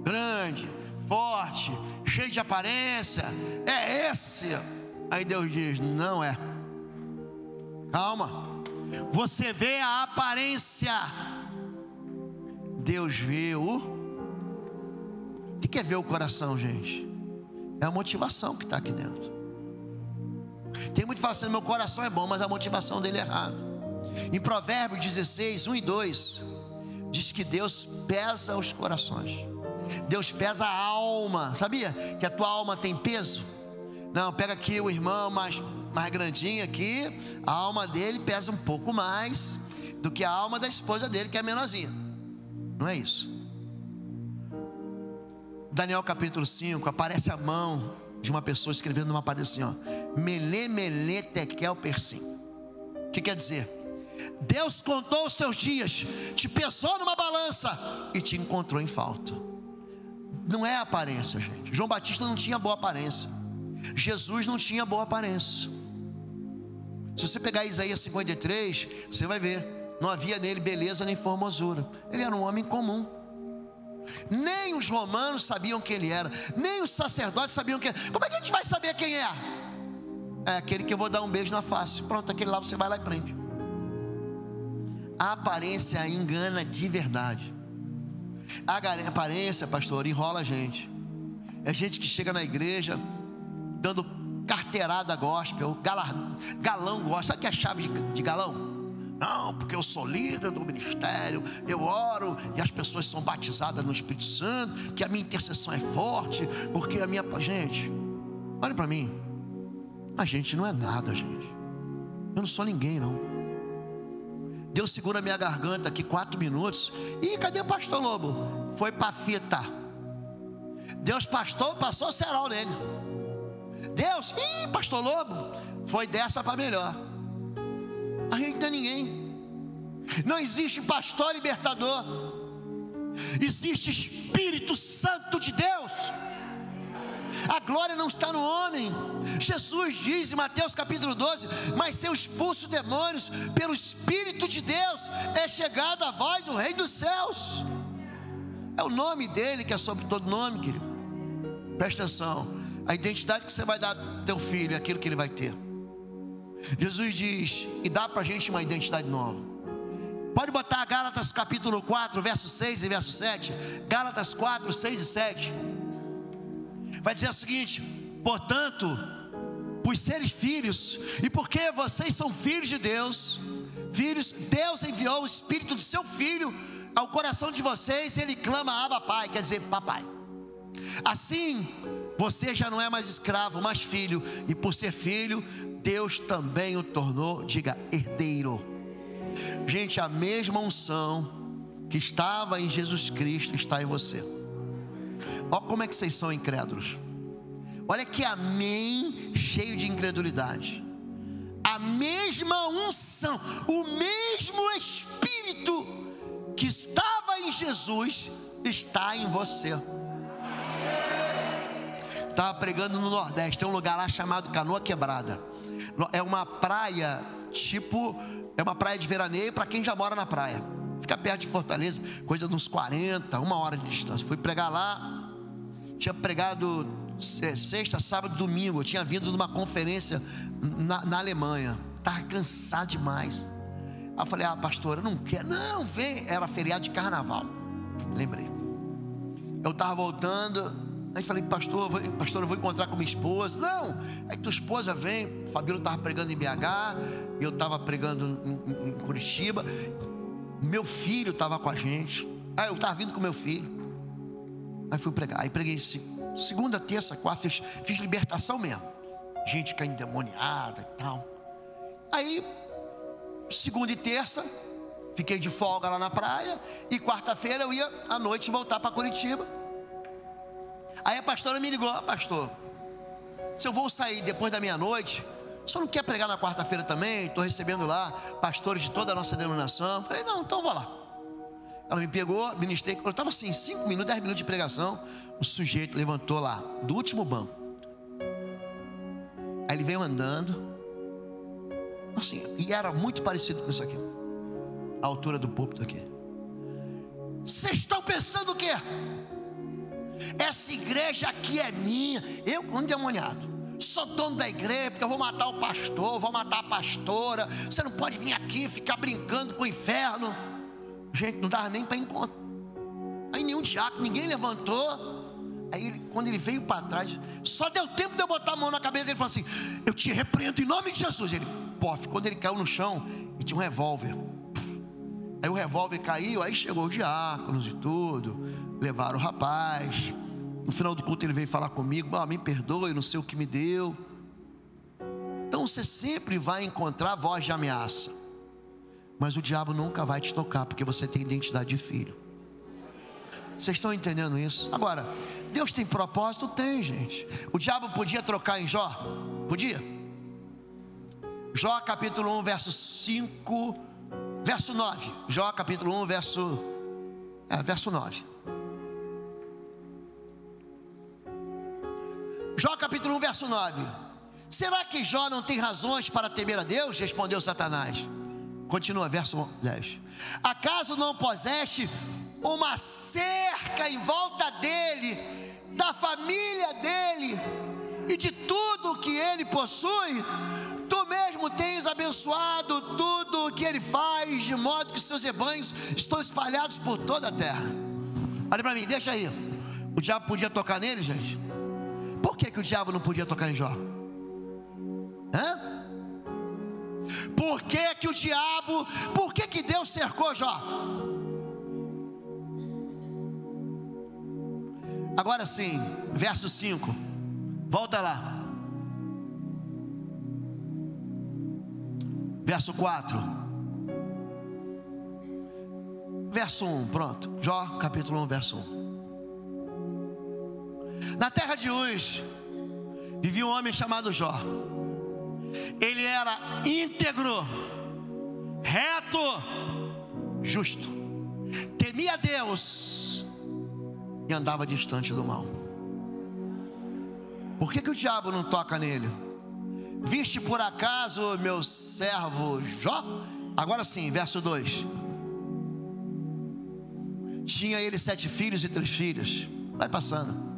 Speaker 1: grande, forte, cheio de aparência. É esse. Aí Deus diz: não é. Calma. Você vê a aparência, Deus vê o que é ver o coração, gente? É a motivação que está aqui dentro. Tem muito que falar assim: meu coração é bom, mas a motivação dele é errada. Em Provérbios 16, 1 e 2 diz que Deus pesa os corações. Deus pesa a alma. Sabia que a tua alma tem peso? Não, pega aqui o irmão mais grandinho aqui, a alma dele pesa um pouco mais do que a alma da esposa dele, que é menorzinha. Não é isso. Daniel capítulo 5, aparece a mão de uma pessoa escrevendo numa parede assim, ó: Melê, Melê, Tekel, Persim. O que quer dizer? Deus contou os seus dias, te pesou numa balança e te encontrou em falta. Não é aparência, gente. João Batista não tinha boa aparência. Jesus não tinha boa aparência. Se você pegar Isaías 53, você vai ver, não havia nele beleza nem formosura. Ele era um homem comum. Nem os romanos sabiam quem ele era, nem os sacerdotes sabiam quem era. Como é que a gente vai saber quem é? É aquele que eu vou dar um beijo na face. Pronto, aquele lá você vai lá e prende. A aparência engana de verdade. A aparência, pastor, enrola a gente. É gente que chega na igreja dando carteirada gospel, galão gospel. Sabe o que é chave de galão? Não, porque eu sou líder do ministério, eu oro e as pessoas são batizadas no Espírito Santo, que a minha intercessão é forte, porque a minha... Gente, olha para mim. A gente não é nada, gente. Eu não sou ninguém, não. Deus segura minha garganta aqui 4 minutos. Ih, cadê o pastor Lobo? Foi para fita. Deus pastor, passou o cerol nele. Deus, pastor Lobo, foi dessa para melhor. A gente não é ninguém. Não existe pastor libertador. Existe Espírito Santo de Deus. A glória não está no homem. Jesus diz em Mateus capítulo 12: mas se eu expulso demônios pelo Espírito de Deus, é chegado a vós o Rei dos céus. É o nome dele que é sobre todo nome, querido. Presta atenção. A identidade que você vai dar ao teu filho é aquilo que ele vai ter. Jesus diz, e dá pra gente uma identidade nova. Pode botar Gálatas capítulo 4, verso 6 e verso 7. Gálatas 4, 6 e 7. Vai dizer o seguinte: portanto, por seres filhos, e porque vocês são filhos de Deus, Deus enviou o Espírito do seu Filho ao coração de vocês, e ele clama Abba Pai, quer dizer papai. Assim, você já não é mais escravo, mas filho, e por ser filho, Deus também o tornou, diga, herdeiro. Gente, a mesma unção que estava em Jesus Cristo está em você. Olha como é que vocês são incrédulos. Olha que amém cheio de incredulidade. A mesma unção, o mesmo Espírito que estava em Jesus está em você. Estava pregando no Nordeste, tem um lugar lá chamado Canoa Quebrada. É uma praia, é uma praia de veraneio para quem já mora na praia. Fica perto de Fortaleza, coisa de uns 40, 1 hora de distância. Fui pregar lá, tinha pregado sexta, sábado, domingo. Eu tinha vindo numa conferência na Alemanha. Estava cansado demais. Aí eu falei, pastor, eu não quero. Não, vem. Era feriado de carnaval. Lembrei. Eu estava voltando. Aí falei, pastor, eu vou encontrar com minha esposa. Não, aí tua esposa vem. O Fabíola estava pregando em BH, eu estava pregando em Curitiba. Meu filho estava com a gente. Aí eu estava vindo com meu filho. Aí fui pregar. Aí preguei segunda, terça, quarta, fiz libertação mesmo. Gente que é endemoniada e tal. Aí, segunda e terça, fiquei de folga lá na praia. E quarta-feira eu ia à noite voltar para Curitiba. Aí a pastora me ligou, pastor, se eu vou sair depois da meia-noite, o senhor não quer pregar na quarta-feira também? Estou recebendo lá pastores de toda a nossa denominação. Falei, não, então vou lá. Ela me pegou, ministrei. Eu estava assim, 5 minutos, 10 minutos de pregação. O sujeito levantou lá, do último banco. Aí ele veio andando, assim, e era muito parecido com isso aqui, a altura do púlpito aqui. Vocês estão pensando o quê? Essa igreja aqui é minha. Eu, um endemoniado, sou dono da igreja, porque eu vou matar o pastor, vou matar a pastora. Você não pode vir aqui ficar brincando com o inferno. Gente, não dava nem para encontrar. Aí nenhum diácono, ninguém levantou. Aí quando ele veio para trás, só deu tempo de eu botar a mão na cabeça dele e falou assim, eu te repreendo em nome de Jesus. Ele, pof, quando ele caiu no chão, ele tinha um revólver. Aí o revólver caiu, aí chegou os diáconos e tudo, levaram o rapaz. No final do culto ele veio falar comigo, me perdoe, não sei o que me deu. Então você sempre vai encontrar voz de ameaça, mas o diabo nunca vai te tocar, porque você tem identidade de filho. Vocês estão entendendo isso? Agora, Deus tem propósito? Tem, gente. O diabo podia trocar em Jó? Podia. Jó capítulo 1, verso 5, verso 9. Jó capítulo 1, verso 9. Jó capítulo 1, verso 9. Será que Jó não tem razões para temer a Deus? Respondeu Satanás. Continua, verso 10. Acaso não puseste uma cerca em volta dele, da família dele e de tudo que ele possui, tu mesmo tens abençoado tudo o que ele faz, de modo que seus rebanhos estão espalhados por toda a terra. Olha para mim, deixa aí. O diabo podia tocar nele, gente? Por que o diabo não podia tocar em Jó? Por que Deus cercou Jó? Agora sim, verso 5, volta lá. Verso 4, verso 1, pronto. Jó, capítulo 1, verso 1. Na terra de Uz vivia um homem chamado Jó. Ele era íntegro, reto, justo, temia Deus e andava distante do mal. Por que o diabo não toca nele? Viste por acaso meu servo Jó? Agora sim, verso 2. Tinha ele 7 filhos e 3 filhas. Vai passando.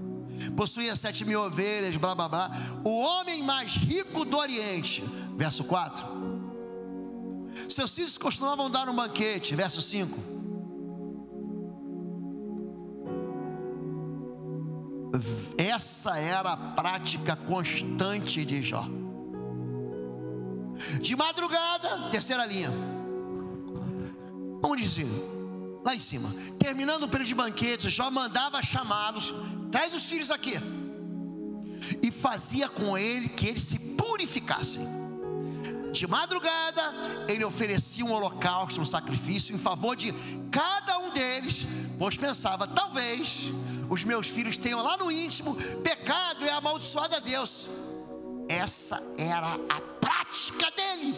Speaker 1: Possuía 7.000 ovelhas, blá blá blá. O homem mais rico do Oriente. Verso 4. Seus filhos costumavam dar um banquete. Verso 5. Essa era a prática constante de Jó. De madrugada, terceira linha, vamos dizer, lá em cima, terminando o período de banquetes, Jó mandava chamá-los, traz os filhos aqui, e fazia com ele que eles se purificassem. De madrugada, ele oferecia um holocausto, um sacrifício em favor de cada um deles, pois pensava, talvez os meus filhos tenham lá no íntimo pecado e amaldiçoado a Deus. Essa era a prática dele.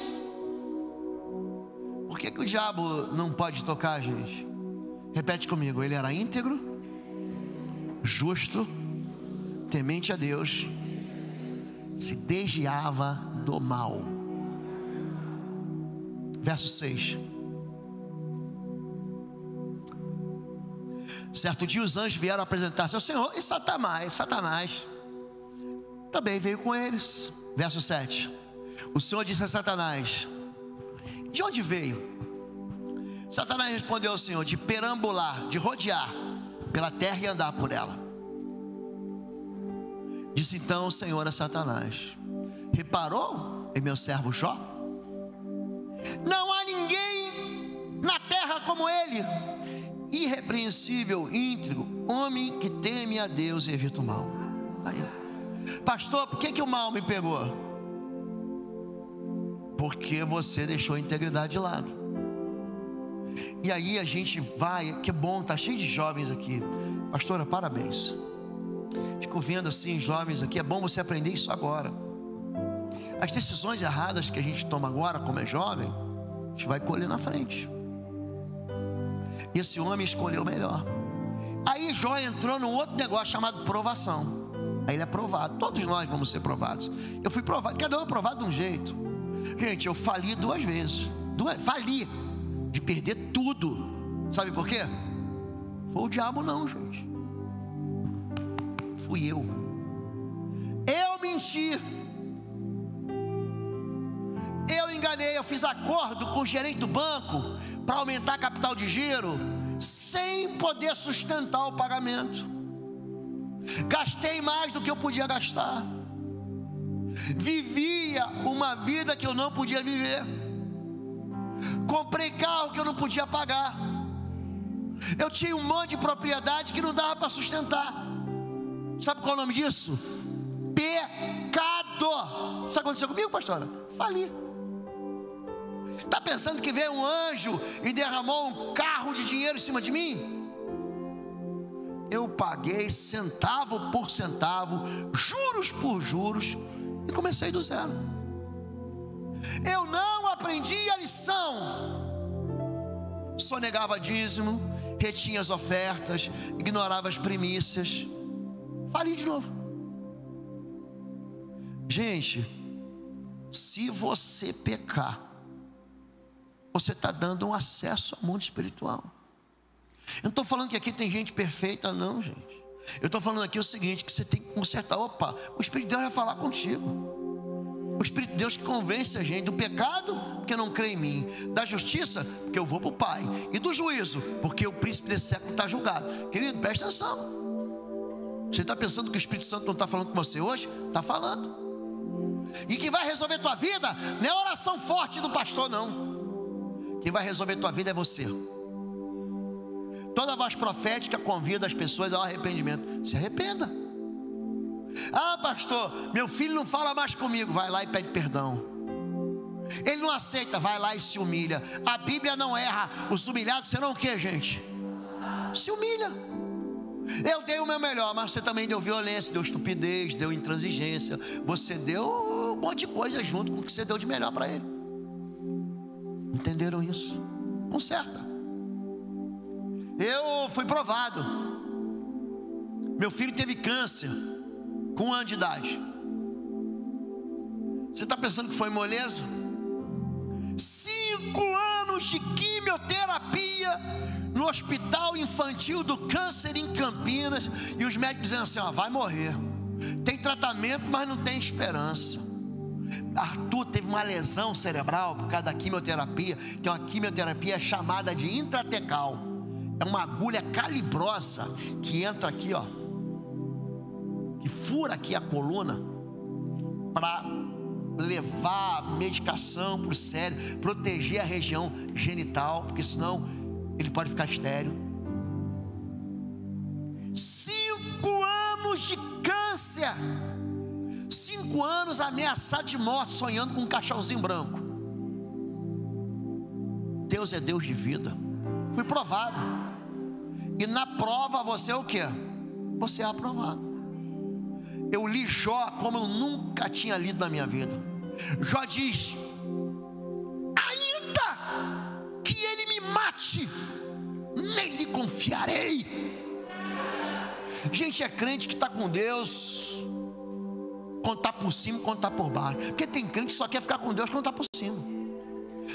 Speaker 1: Por que o diabo não pode tocar, gente? Repete comigo. Ele era íntegro, justo, temente a Deus, se desviava do mal. Verso 6. Certo dia os anjos vieram apresentar-se ao Senhor, e Satanás também veio com eles. Verso 7. O Senhor disse a Satanás: de onde veio? Satanás respondeu ao Senhor: de perambular, de rodear pela terra e andar por ela. Disse então o Senhor a Satanás: reparou em meu servo Jó? Não há ninguém na terra como ele, irrepreensível, íntegro, homem que teme a Deus e evita o mal. Aí, pastor, por que o mal me pegou? Porque você deixou a integridade de lado. E aí a gente vai, que bom, tá cheio de jovens aqui. Pastora, parabéns. Fico vendo assim, jovens aqui, é bom você aprender isso agora. As decisões erradas que a gente toma agora, como é jovem, a gente vai colher na frente. Esse homem escolheu o melhor. Aí Jó entrou num outro negócio chamado provação. Aí ele é provado. Todos nós vamos ser provados. Eu fui provado, cada um é provado de um jeito. Gente, eu fali 2 vezes. Fali de perder tudo. Sabe por quê? Foi o diabo não, gente. Fui eu. Eu menti. Eu enganei. Eu fiz acordo com o gerente do banco para aumentar a capital de giro, sem poder sustentar o pagamento. Gastei mais do que eu podia gastar. Vivia uma vida que eu não podia viver. Comprei carro que eu não podia pagar. Eu tinha um monte de propriedade que não dava para sustentar. Sabe qual é o nome disso? Pecado. Sabe o que aconteceu comigo, pastora? Fali. Está pensando que veio um anjo e derramou um carro de dinheiro em cima de mim? Eu paguei centavo por centavo, juros por juros, e comecei do zero. Eu não aprendi a lição. Sonegava dízimo, retinha as ofertas, ignorava as primícias. Fali de novo. Gente, se você pecar, você está dando um acesso ao mundo espiritual. Eu não estou falando que aqui tem gente perfeita, não, gente. Eu estou falando aqui o seguinte, que você tem que consertar. Opa, o Espírito de Deus vai falar contigo. O Espírito de Deus que convence a gente do pecado, porque não crê em mim. Da justiça, porque eu vou para o Pai. E do juízo, porque o príncipe desse século está julgado. Querido, presta atenção. Você está pensando que o Espírito Santo não está falando com você hoje? Está falando. E quem vai resolver tua vida não é a oração forte do pastor, não. Quem vai resolver tua vida é você. Toda voz profética convida as pessoas ao arrependimento. Se arrependa. Ah, pastor, meu filho não fala mais comigo. Vai lá e pede perdão. Ele não aceita, vai lá e se humilha. A Bíblia não erra. Os humilhados serão o que, gente? Se humilha. Eu dei o meu melhor, mas você também deu violência, deu estupidez, deu intransigência. Você deu um monte de coisa junto com o que você deu de melhor para ele. Entenderam isso? Conserta. Eu fui provado. Meu filho teve câncer com 1 ano de idade. Você está pensando que foi moleza? 5 anos de quimioterapia no Hospital Infantil do Câncer em Campinas. E os médicos dizendo assim, ó, vai morrer. Tem tratamento, mas não tem esperança. Arthur teve uma lesão cerebral por causa da quimioterapia, que é uma quimioterapia chamada de intratecal. É uma agulha calibrosa que entra aqui, ó, que fura aqui a coluna para levar medicação para o cérebro, proteger a região genital, porque senão ele pode ficar estéril. 5 anos de câncer, 5 anos ameaçado de morte, sonhando com um cachorrozinho branco. Deus é Deus de vida. Fui provado. E na prova você é o quê? Você é aprovado. Eu li Jó como eu nunca tinha lido na minha vida. Jó diz: ainda que ele me mate, nele confiarei. Gente, é crente que está com Deus quando está por cima, quando está por baixo. Porque tem crente que só quer ficar com Deus quando está por cima.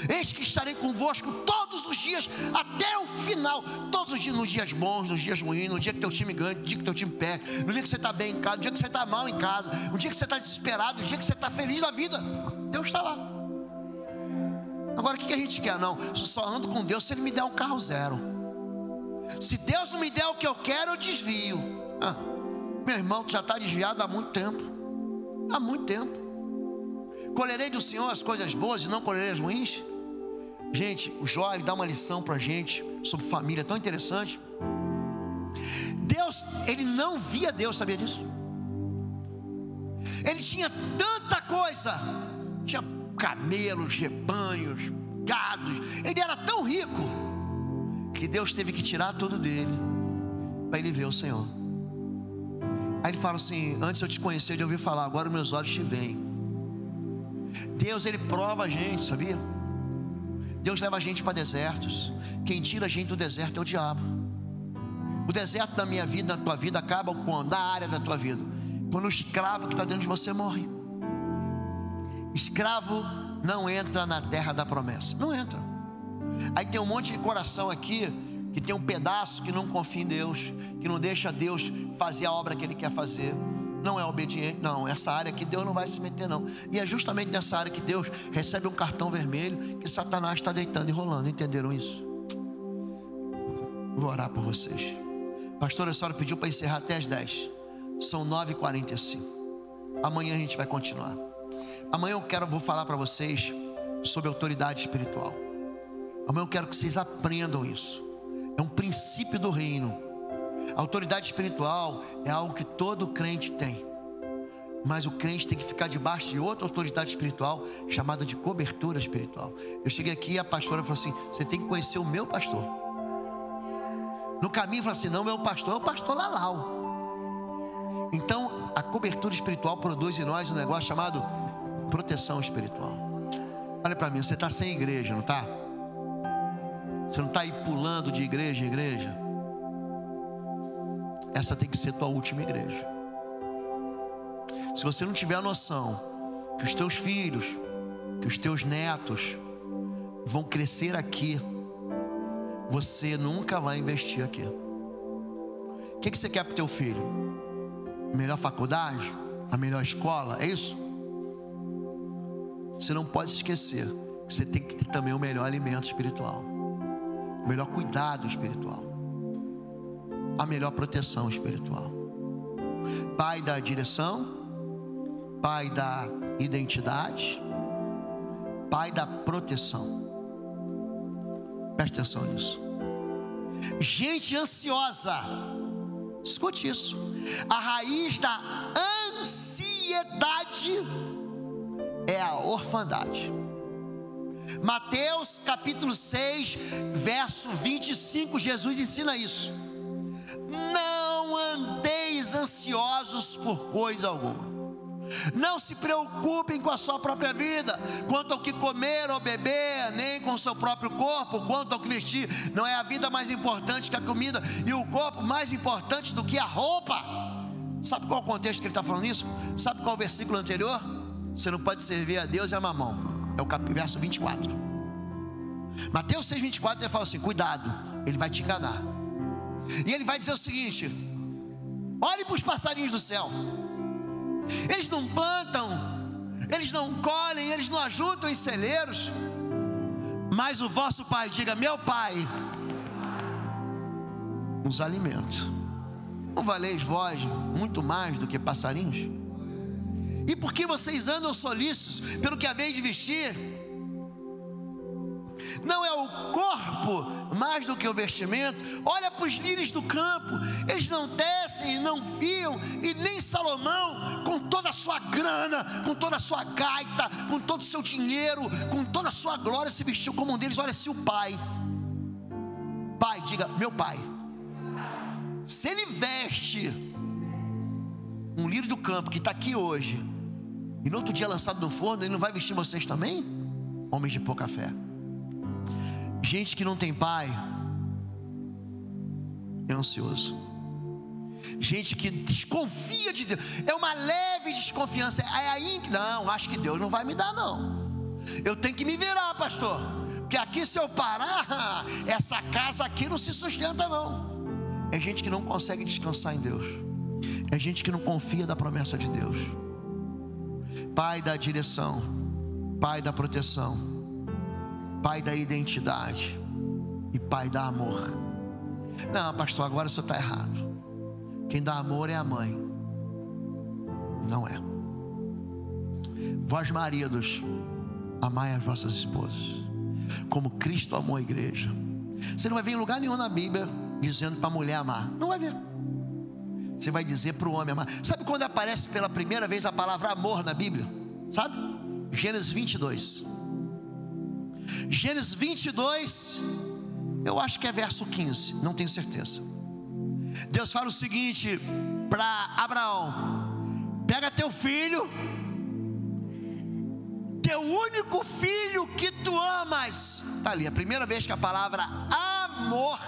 Speaker 1: Eis que estarei convosco todos os dias, até o final. Todos os dias, nos dias bons, nos dias ruins, no dia que teu time ganha, no dia que teu time perde, no dia que você está bem em casa, no dia que você está mal em casa, no dia que você está desesperado, no dia que você está feliz na vida. Deus está lá. Agora o que a gente quer? Não, eu só ando com Deus se Ele me der um carro zero. Se Deus não me der o que eu quero, eu desvio. Meu irmão, tu já está desviado há muito tempo. Há muito tempo. Colherei do Senhor as coisas boas e não colherei as ruins. Gente, o Jó, ele dá uma lição para a gente sobre família tão interessante. Deus, ele não via Deus, sabia disso? Ele tinha tanta coisa, tinha camelos, rebanhos, gados. Ele era tão rico que Deus teve que tirar tudo dele para ele ver o Senhor. Aí ele fala assim: antes eu te conhecer, de ouvir falar, agora meus olhos te veem. Deus, ele prova a gente, sabia? Deus leva a gente para desertos. Quem tira a gente do deserto é o diabo. O deserto da minha vida, da tua vida, acaba quando? Na área da tua vida, quando o escravo que está dentro de você morre. Escravo não entra na terra da promessa. Não entra. Aí tem um monte de coração aqui que tem um pedaço que não confia em Deus, que não deixa Deus fazer a obra que Ele quer fazer. Não é obediente, não. Essa área que Deus não vai se meter, não. E é justamente nessa área que Deus recebe um cartão vermelho, que Satanás está deitando e rolando. Entenderam isso? Vou orar por vocês. Pastor, a senhora pediu para encerrar até as 10. São 9h45. Amanhã a gente vai continuar. Amanhã vou falar para vocês sobre autoridade espiritual. Amanhã eu quero que vocês aprendam isso. É um princípio do reino. A autoridade espiritual é algo que todo crente tem, mas o crente tem que ficar debaixo de outra autoridade espiritual, chamada de cobertura espiritual. Eu cheguei aqui e a pastora falou assim: você tem que conhecer o meu pastor. No caminho falou assim: não, meu pastor é o pastor Lalau. Então a cobertura espiritual produz em nós um negócio chamado proteção espiritual. Olha para mim, você está sem igreja, não está? Você não está aí pulando de igreja em igreja? Essa tem que ser tua última igreja. Se você não tiver a noção que os teus filhos, que os teus netos vão crescer aqui, você nunca vai investir aqui. O que você quer para o teu filho? A melhor faculdade? A melhor escola? É isso? Você não pode esquecer que você tem que ter também o melhor alimento espiritual, o melhor cuidado espiritual, a melhor proteção espiritual. Pai da direção, pai da identidade, pai da proteção. Preste atenção nisso. Gente ansiosa, escute isso. A raiz da ansiedade é a orfandade. Mateus capítulo 6, verso 25, Jesus ensina isso. Não andeis ansiosos por coisa alguma. Não se preocupem com a sua própria vida, quanto ao que comer ou beber, nem com o seu próprio corpo, quanto ao que vestir. Não é a vida mais importante que a comida, e o corpo mais importante do que a roupa. Sabe qual é o contexto que ele está falando isso? Sabe qual é o versículo anterior? Você não pode servir a Deus e a mamão. É o verso 24. Mateus 6, 24, ele fala assim: cuidado, ele vai te enganar. E ele vai dizer o seguinte: olhe para os passarinhos do céu. Eles não plantam, eles não colhem, eles não ajuntam em celeiros, mas o vosso Pai, diga: meu Pai nos alimenta. Não valeis vós muito mais do que passarinhos? E por que vocês andam solícitos pelo que haveis de vestir? Não é o corpo mais do que o vestimento? Olha para os lírios do campo, eles não tecem, não fiam, e nem Salomão, com toda a sua grana, com toda a sua gaita, com todo o seu dinheiro, com toda a sua glória, se vestiu como um deles. Olha, se o Pai, diga: meu Pai, se Ele veste um lírio do campo que está aqui hoje, e no outro dia lançado no forno, Ele não vai vestir vocês também? Homens de pouca fé. Gente que não tem pai é ansioso. Gente que desconfia de Deus, é uma leve desconfiança. É aí que não, acho que Deus não vai me dar, não. Eu tenho que me virar, pastor, porque aqui, se eu parar, essa casa aqui não se sustenta, não. É gente que não consegue descansar em Deus. É gente que não confia da promessa de Deus. Pai da direção, pai da proteção, pai da identidade e pai da amor. Não, pastor, agora o senhor está errado. Quem dá amor é a mãe. Não é. Vós, maridos, amai as vossas esposas como Cristo amou a igreja. Você não vai ver em lugar nenhum na Bíblia dizendo para a mulher amar. Não vai ver. Você vai dizer para o homem amar. Sabe quando aparece pela primeira vez a palavra amor na Bíblia? Sabe? Gênesis 22. Gênesis 22, eu acho que é verso 15, não tenho certeza. Deus fala o seguinte para Abraão: pega teu filho, teu único filho que tu amas. Está ali, a primeira vez que a palavra amor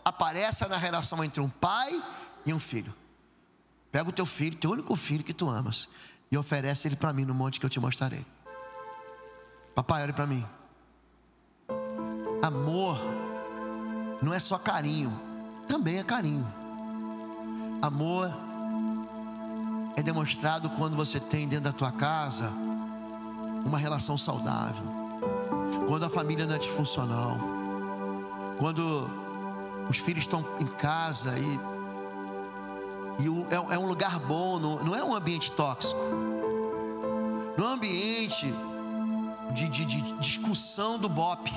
Speaker 1: aparece na relação entre um pai e um filho. Pega o teu filho, teu único filho que tu amas, e oferece ele para mim no monte que eu te mostrarei. Papai, olha para mim. Amor não é só carinho, também é carinho. Amor é demonstrado quando você tem dentro da tua casa uma relação saudável, quando a família não é disfuncional, quando os filhos estão em casa e é um lugar bom, não é um ambiente tóxico, não é um ambiente de discussão do BOPE.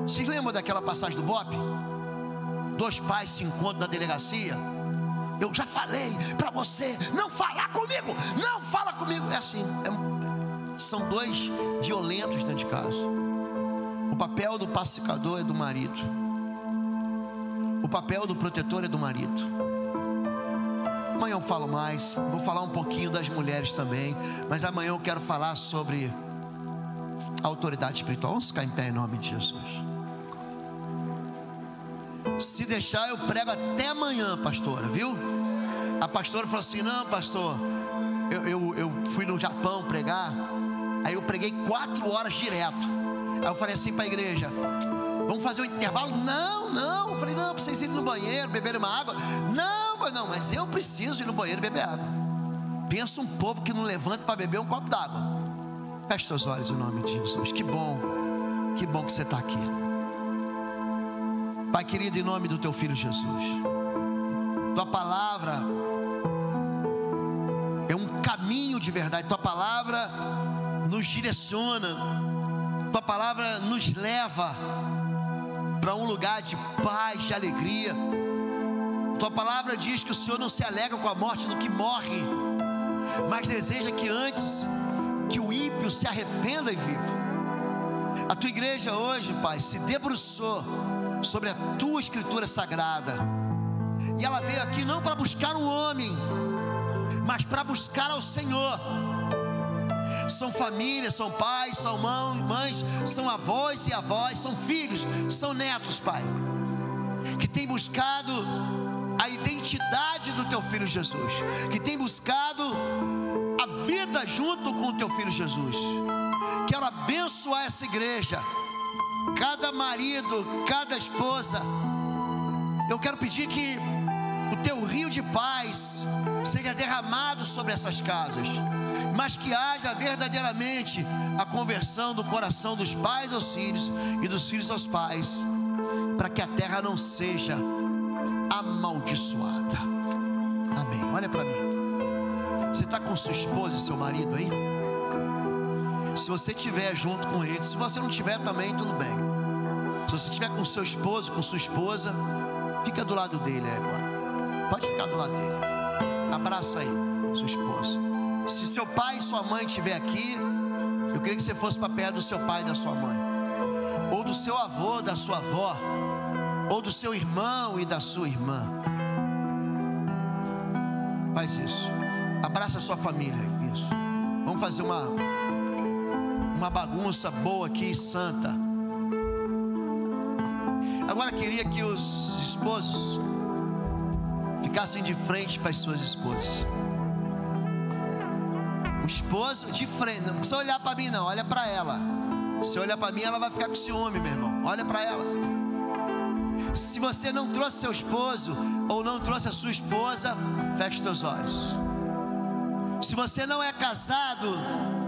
Speaker 1: Vocês lembram daquela passagem do BOPE? Dois pais se encontram na delegacia. Eu já falei para você não falar comigo, não fala comigo. É assim, são dois violentos dentro de casa. O papel do pacificador é do marido, o papel do protetor é do marido. Amanhã eu falo mais, vou falar um pouquinho das mulheres também, mas amanhã eu quero falar sobre a autoridade espiritual. Vamos ficar em pé em nome de Jesus. Se deixar, eu prego até amanhã, pastora, viu? A pastora falou assim: não, pastor, eu fui no Japão pregar, aí eu preguei 4 horas direto. Aí eu falei assim para a igreja: Vamos fazer um intervalo? Não. Eu falei, não, pra vocês irem no banheiro, beberem uma água. Não, mas eu preciso ir no banheiro e beber água. Pensa um povo que não levanta para beber um copo d'água. Feche seus olhos em nome de Jesus. Que bom que você está aqui. Pai querido, em nome do teu filho Jesus, tua palavra é um caminho de verdade. Tua palavra nos direciona. Tua palavra nos leva para um lugar de paz, de alegria. Tua palavra diz que o Senhor não se alegra com a morte do que morre, mas deseja que antes que o ímpio se arrependa e viva. A tua igreja hoje, Pai, se debruçou sobre a tua escritura sagrada, e ela veio aqui não para buscar um homem, mas para buscar ao Senhor. São famílias, são pais, são mães, são avós e avós, são filhos, são netos, Pai, que tem buscado a identidade do teu filho Jesus, que tem buscado a vida junto com o teu filho Jesus. Quero abençoar essa igreja, cada marido, cada esposa. Eu quero pedir que o teu rio de paz seja derramado sobre essas casas, mas que haja verdadeiramente a conversão do coração dos pais aos filhos e dos filhos aos pais, para que a terra não seja amaldiçoada. Amém. Olha para mim. Você está com sua esposa e seu marido aí? Se você estiver junto com eles, se você não estiver também, tudo bem. Se você estiver com seu esposo, com sua esposa, fica do lado dele agora. Pode ficar do lado dele. Abraça aí sua esposa. Se seu pai e sua mãe estiver aqui, eu queria que você fosse para perto do seu pai e da sua mãe, ou do seu avô, da sua avó, ou do seu irmão e da sua irmã. Faz isso. Abraça a sua família. Isso. Vamos fazer uma bagunça boa aqui, santa. Agora queria que os esposos ficassem de frente para as suas esposas. O esposo de frente, não precisa olhar para mim não, olha para ela. Se olhar para mim, ela vai ficar com ciúme, meu irmão. Olha para ela. Se você não trouxe seu esposo ou não trouxe a sua esposa, feche seus olhos. Se você não é casado,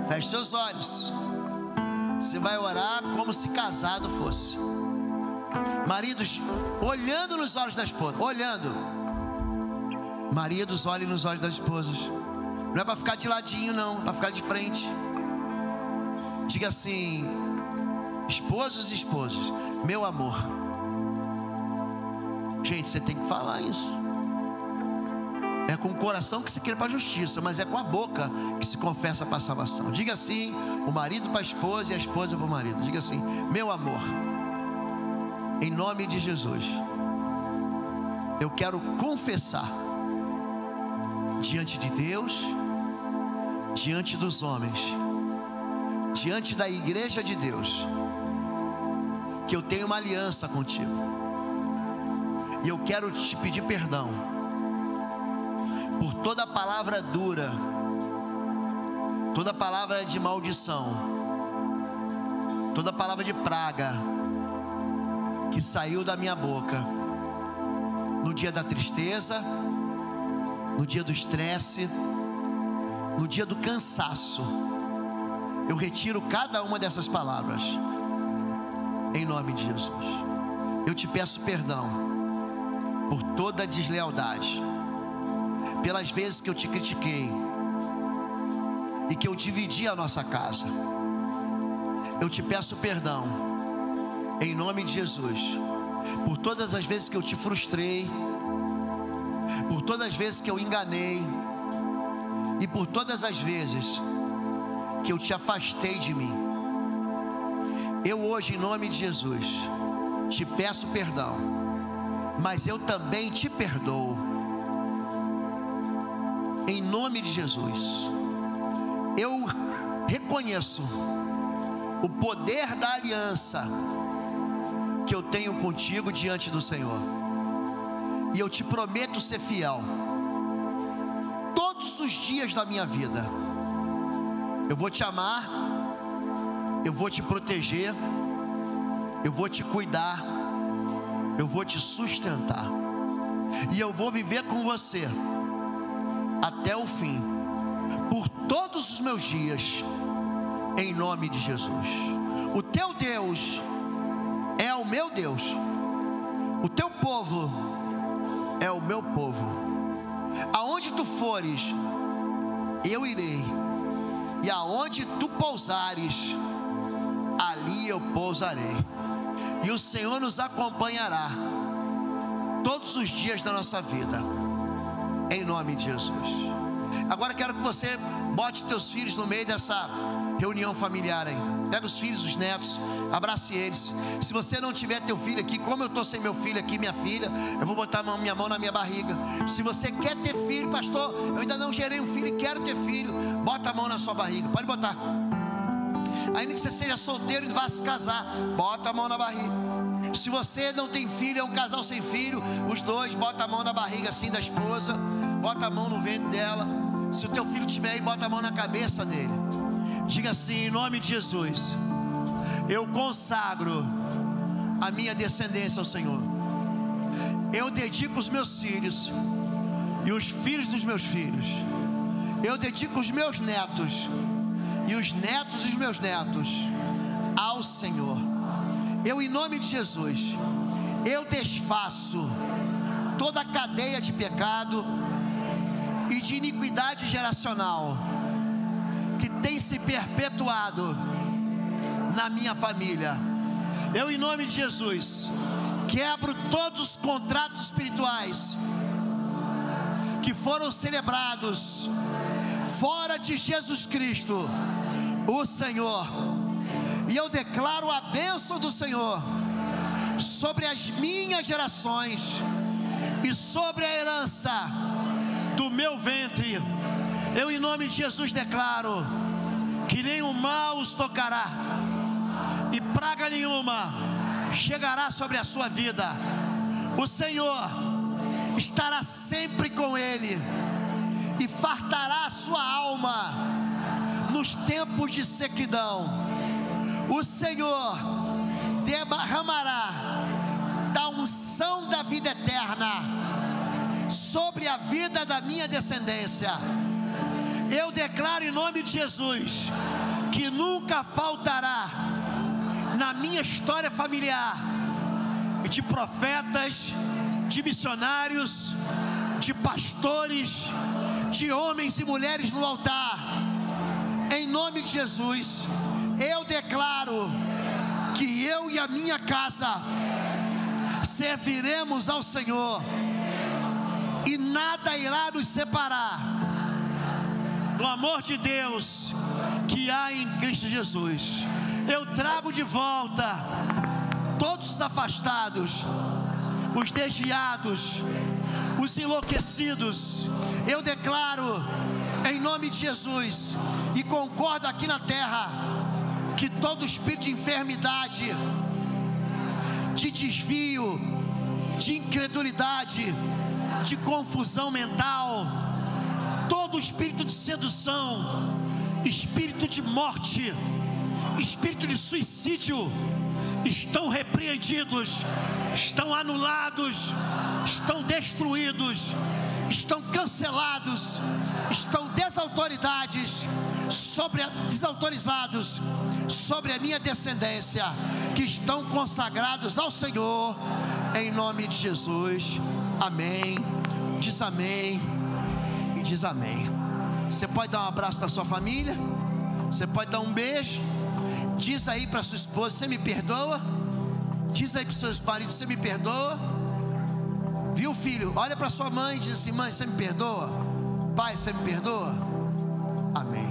Speaker 1: feche seus olhos. Você vai orar como se casado fosse. Maridos, olhando nos olhos da esposa, olhando. Maridos, olhem nos olhos das esposas. Não é para ficar de ladinho não, é para ficar de frente. Diga assim: esposos e esposas, meu amor. Gente, você tem que falar isso. É com o coração que se quer para a justiça, mas é com a boca que se confessa para a salvação. Diga assim: o marido para a esposa e a esposa para o marido. Diga assim: meu amor, em nome de Jesus, eu quero confessar diante de Deus, diante dos homens, diante da igreja de Deus, que eu tenho uma aliança contigo, e eu quero te pedir perdão por toda palavra dura, toda palavra de maldição, toda palavra de praga que saiu da minha boca no dia da tristeza, no dia do estresse, no dia do cansaço. Eu retiro cada uma dessas palavras em nome de Jesus. Eu te peço perdão por toda deslealdade, pelas vezes que eu te critiquei e que eu dividi a nossa casa. Eu te peço perdão em nome de Jesus por todas as vezes que eu te frustrei, por todas as vezes que eu enganei e por todas as vezes que eu te afastei de mim. Eu hoje, em nome de Jesus, te peço perdão, mas eu também te perdoo em nome de Jesus. Eu reconheço o poder da aliança que eu tenho contigo diante do Senhor, e eu te prometo ser fiel todos os dias da minha vida. Eu vou te amar, eu vou te proteger, eu vou te cuidar, eu vou te sustentar, e eu vou viver com você até o fim, por todos os meus dias, em nome de Jesus. O teu Deus é o meu Deus, o teu povo é o meu povo. Aonde tu fores, eu irei, e aonde tu pousares, ali eu pousarei. E o Senhor nos acompanhará todos os dias da nossa vida, em nome de Jesus. Agora quero que você bote teus filhos no meio dessa reunião familiar aí. Pega os filhos, os netos, abrace eles. Se você não tiver teu filho aqui, como eu estou sem meu filho aqui, minha filha, eu vou botar minha mão na minha barriga. Se você quer ter filho, pastor, eu ainda não gerei um filho e quero ter filho, bota a mão na sua barriga, pode botar. Ainda que você seja solteiro e vá se casar, bota a mão na barriga. Se você não tem filho, é um casal sem filho, os dois, bota a mão na barriga assim da esposa, bota a mão no ventre dela. Se o teu filho estiver aí, bota a mão na cabeça dele. Diga assim: em nome de Jesus, eu consagro a minha descendência ao Senhor. Eu dedico os meus filhos e os filhos dos meus filhos. Eu dedico os meus netos e os netos dos meus netos ao Senhor. Eu, em nome de Jesus, eu desfaço toda a cadeia de pecado e de iniquidade geracional que tem se perpetuado na minha família. Eu, em nome de Jesus, quebro todos os contratos espirituais que foram celebrados fora de Jesus Cristo, o Senhor, e eu declaro a bênção do Senhor sobre as minhas gerações e sobre a herança do meu ventre. Eu, em nome de Jesus, declaro que nenhum mal os tocará e praga nenhuma chegará sobre a sua vida. O Senhor estará sempre com ele e fartará a sua alma nos tempos de sequidão. O Senhor derramará da unção da vida eterna sobre a vida da minha descendência. Eu declaro em nome de Jesus que nunca faltará na minha história familiar de profetas, de missionários, de pastores, de homens e mulheres no altar. Em nome de Jesus, eu declaro que eu e a minha casa serviremos ao Senhor e nada irá nos separar do amor de Deus que há em Cristo Jesus. Eu trago de volta todos os afastados, os desviados, os enlouquecidos. Eu declaro em nome de Jesus e concordo aqui na terra que todo espírito de enfermidade, de desvio, de incredulidade, de confusão mental, todo espírito de sedução, espírito de morte, espírito de suicídio, estão repreendidos, estão anulados, estão destruídos, estão cancelados, estão desautorizados sobre a minha descendência, que estão consagrados ao Senhor, em nome de Jesus. Amém. Diz amém e diz amém. Você pode dar um abraço na sua família, você pode dar um beijo. Diz aí para sua esposa: você me perdoa? Diz aí para os seus maridos: você me perdoa? Viu, filho? Olha para sua mãe e diz assim: mãe, você me perdoa? Pai, você me perdoa? Amém.